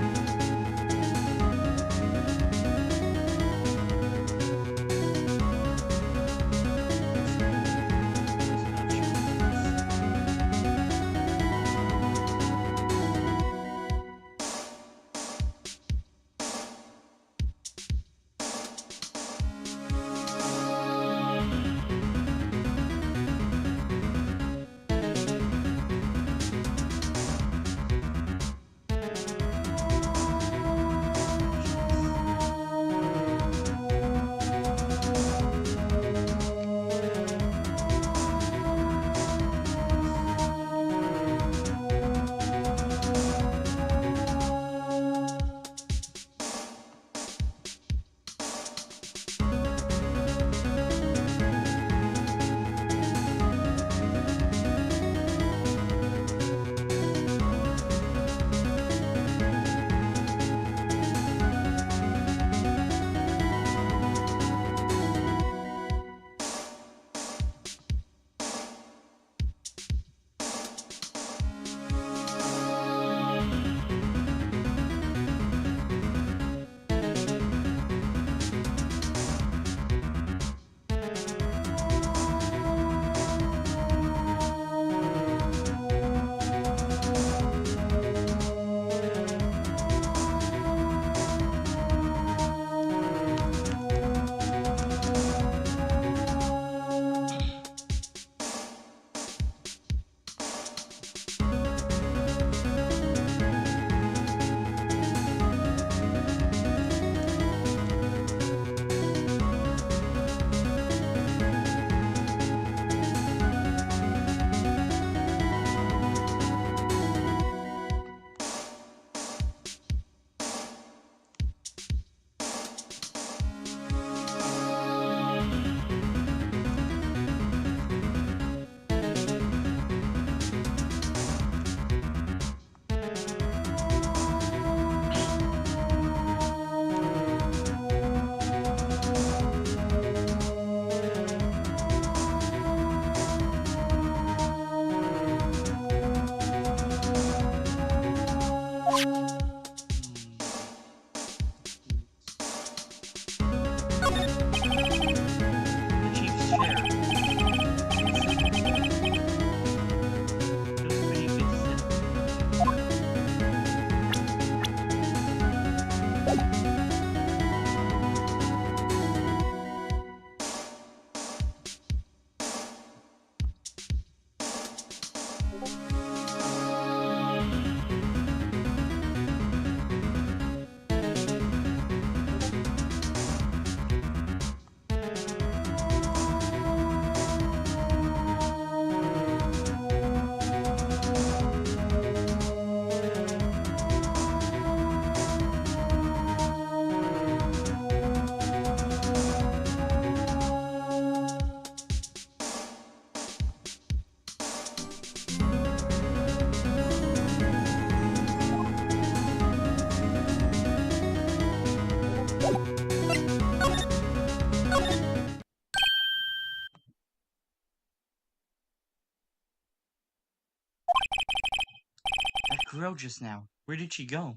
[SPEAKER 1] That girl just now. Where did she go?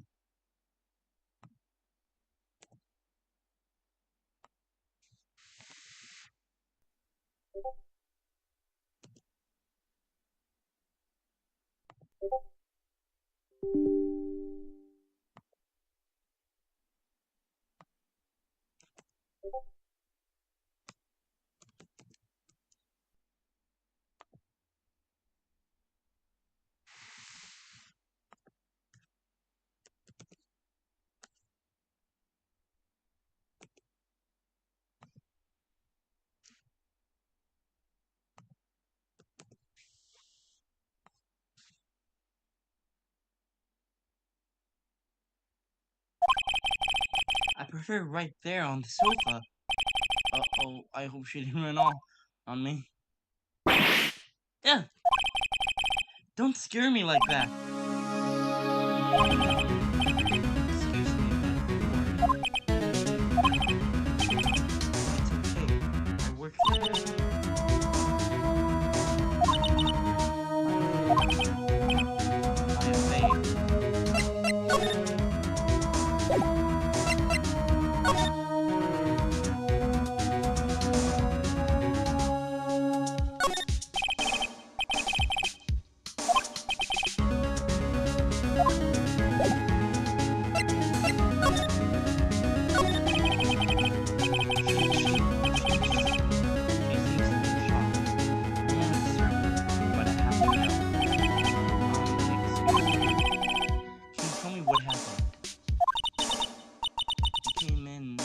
[SPEAKER 1] I prefer right there on the sofa. Uh-oh, I hope she didn't run off on me. Yeah, don't scare me like that. Excuse me, but it's okay. I work here. I obey. Tell me what happened. You came in.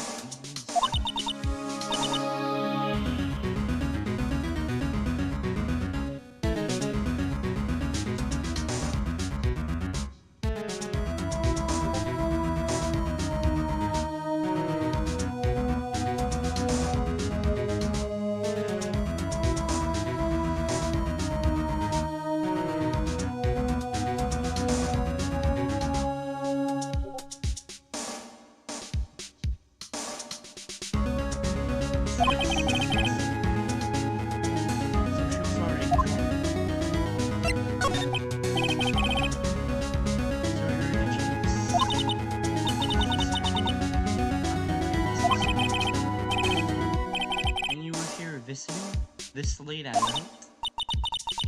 [SPEAKER 1] Visiting this late at night?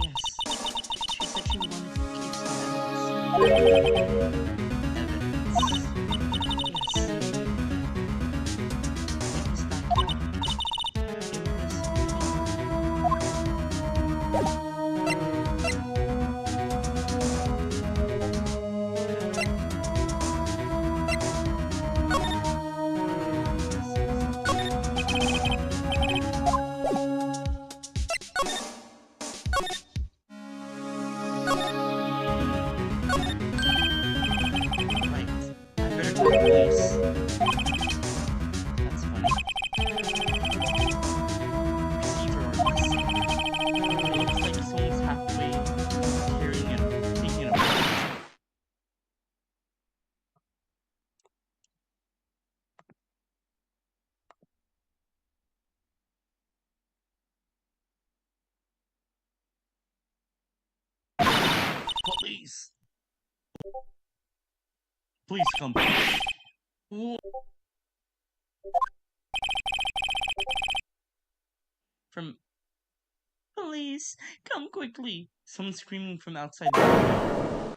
[SPEAKER 1] Yes. She said she wanted to keep some evidence. Yes. It was that guy. Police. That's funny. Receiver or missing. It looks like someone's halfway carrying it, taking it apart. Police! Please come. From police, come quickly! Someone's screaming from outside the window.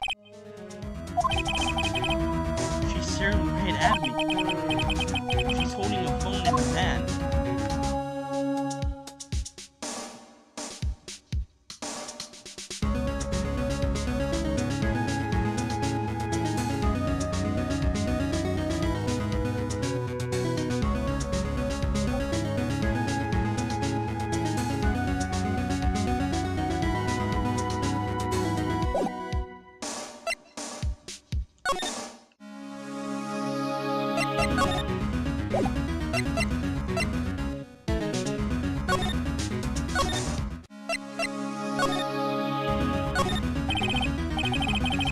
[SPEAKER 1] She's staring right at me. She's holding a phone in her hand.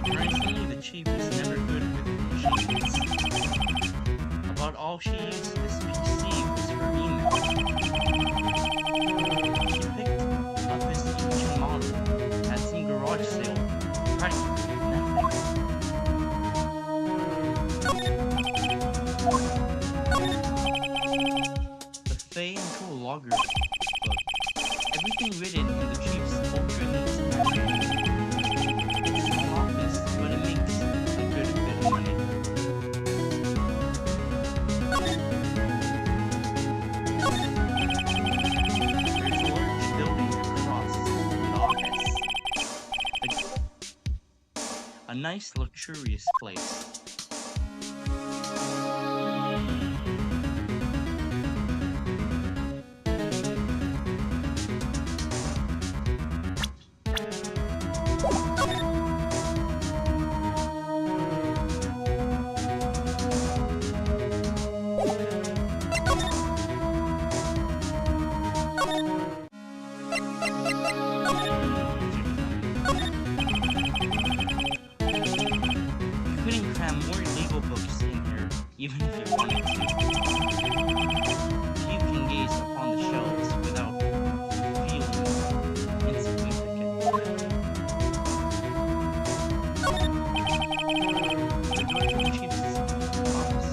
[SPEAKER 1] Surprisingly, the chief is never good with machines. About all she used this PC was for email. She picked up this ancient model at some garage sale, practically nothing. The Faye and Cole Logger book. Everything written in the chief's ultra neat handwriting. It's a small office, but it makes a good bit of money. There's a large building across the office. A nice, luxurious place. You couldn't cram more legal books in here, even if you wanted to. Few can gaze upon the shelves without feeling insignificant. The door to the chief's office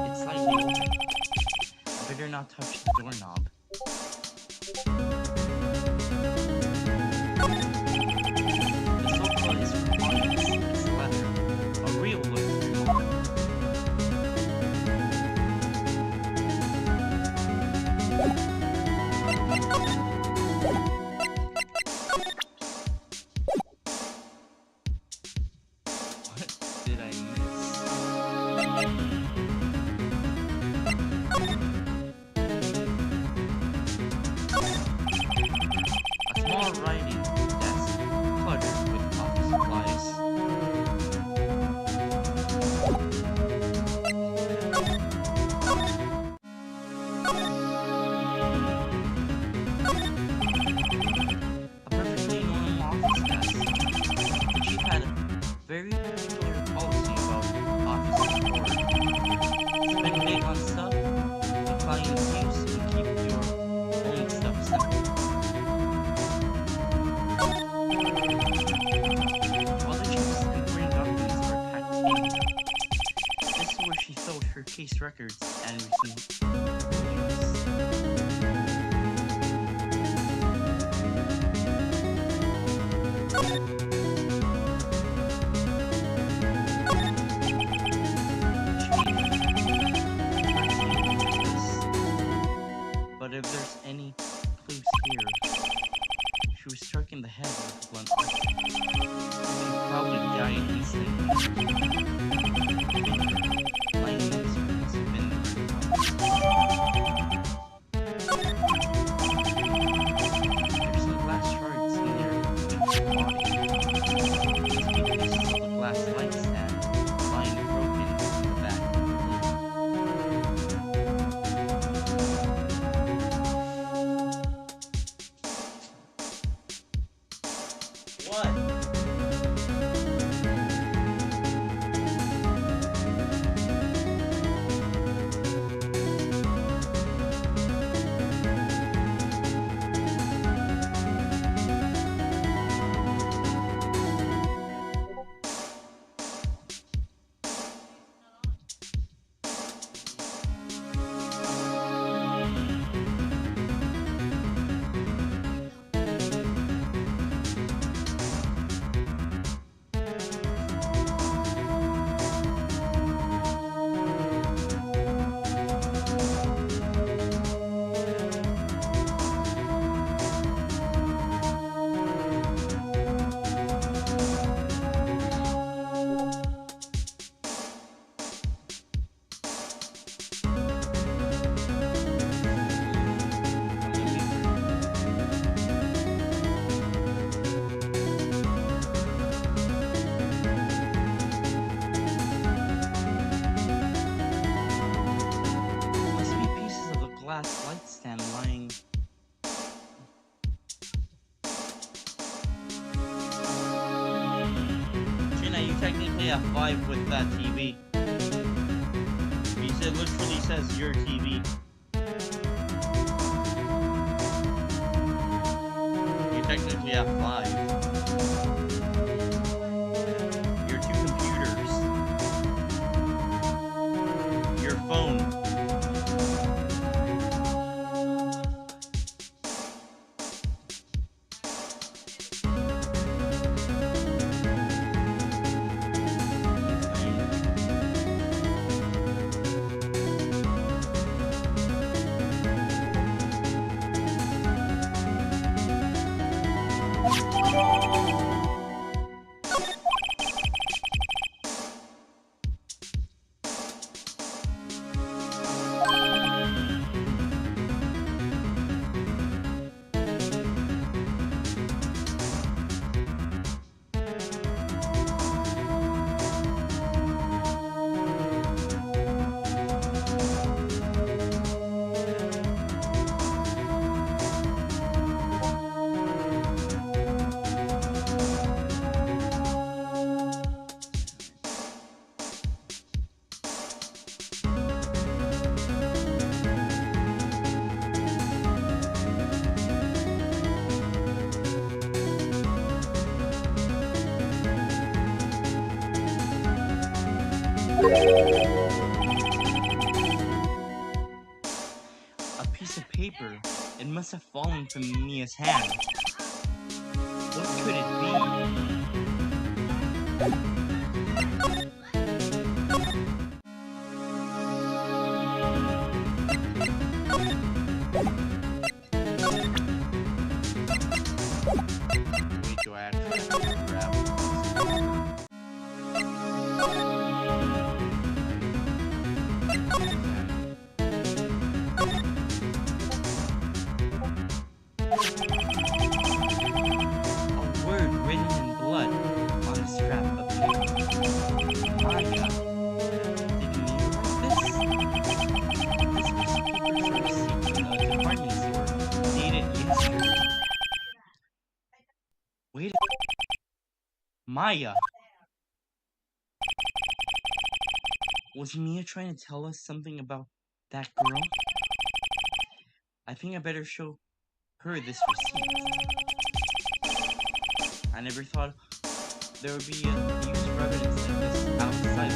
[SPEAKER 1] it's slightly open. I better not touch the doorknob. The sofa is for clients. It's leather. A real luxury model. What did I miss? A small writing desk cluttered with office supplies. A perfectly normal office desk. The chief had a very particular policy about office support. Spend big on stuff the clients use and keep your own stuff simple. While the chief's important documents are packed in, this is where she filled her case records and recent volumes. But if there's any clues here, she was struck in the head with a blunt weapon. She'd probably die instantly. Lying next to her must have been the murder There's some glass shards near each body. These be pieces of the glass light stand lying broken in the back of the room. What? technically at 5 with that TV. Because it literally says your TV. You're technically at 5. Your 2 computers. Your phone. A piece of paper. It must have fallen from Mia's hand. What could it be? Wait, do I actually have to grab this? A word written in blood on a scrap of paper. Maya, did Mia write this? This piece of paper from a department store dated yesterday. Wait a Maya! Was Mia trying to tell us something about that girl? I think I better show her this receipt. I never thought there would be a use for evidence like this outside.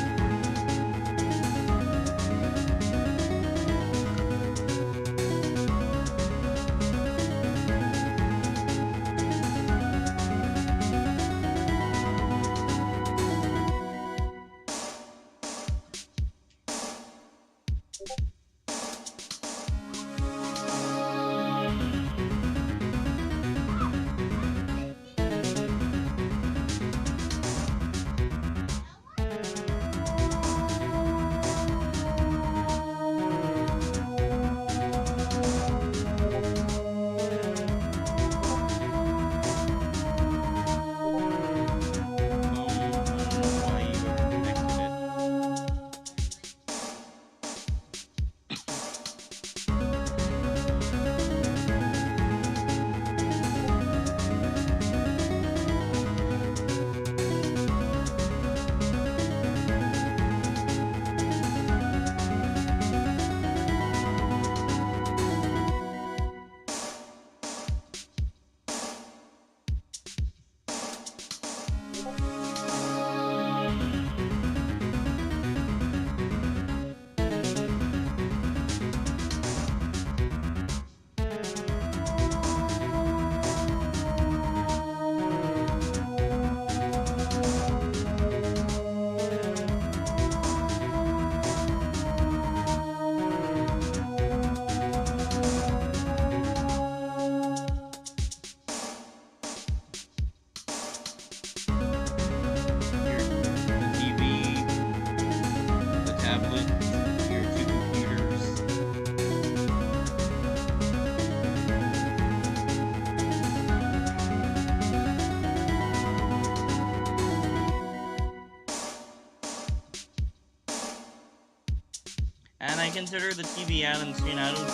[SPEAKER 1] And I consider the TV Adam screen. I don't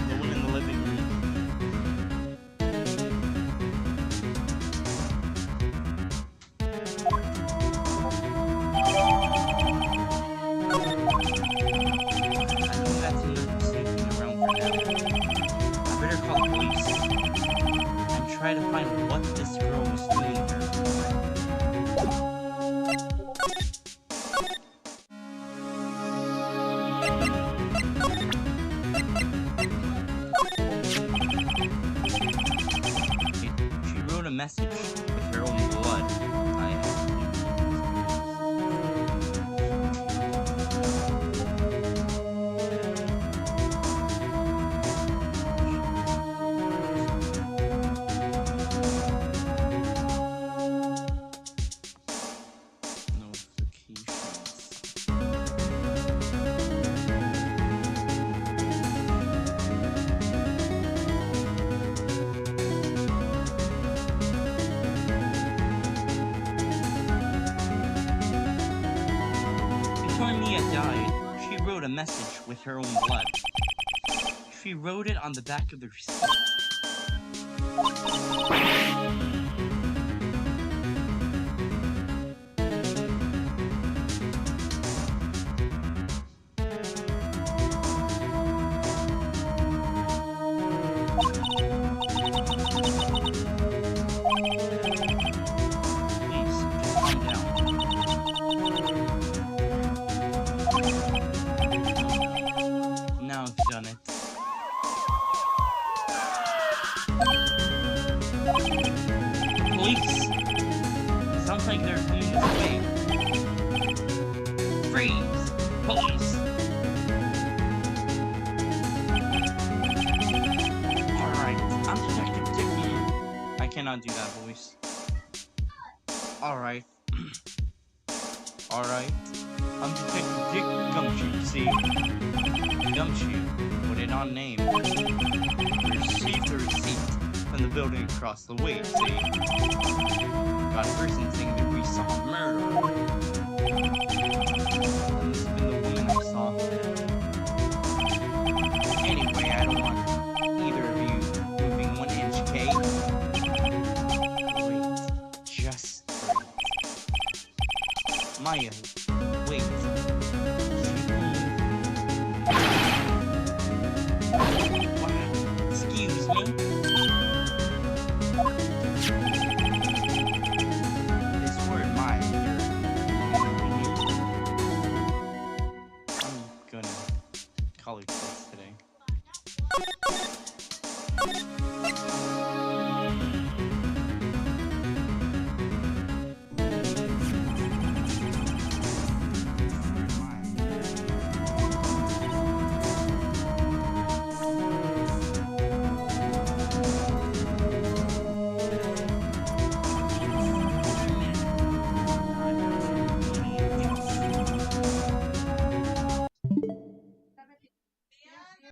[SPEAKER 1] the one in the living room. try to find what this girl was doing here. She wrote a message with her own blood. Before Mia died, she wrote a message with her own blood. She wrote it on the back of the receipt. Please, just calm down. Now I've done it. Police! Sounds like they're coming this way. Freeze! Police! Alright, I'm Detective Dicky. I cannot do that voice. Alright. Alright. I'm Detective Dick Gumshoe, see? Gumshoe. Put it on name. Received a receipt from the building across the way, see? Got a person saying that we saw a murder. That must have been the woman I saw. Anyway, I don't want either of you moving 1 inch, okay? Great. Just great. Maya,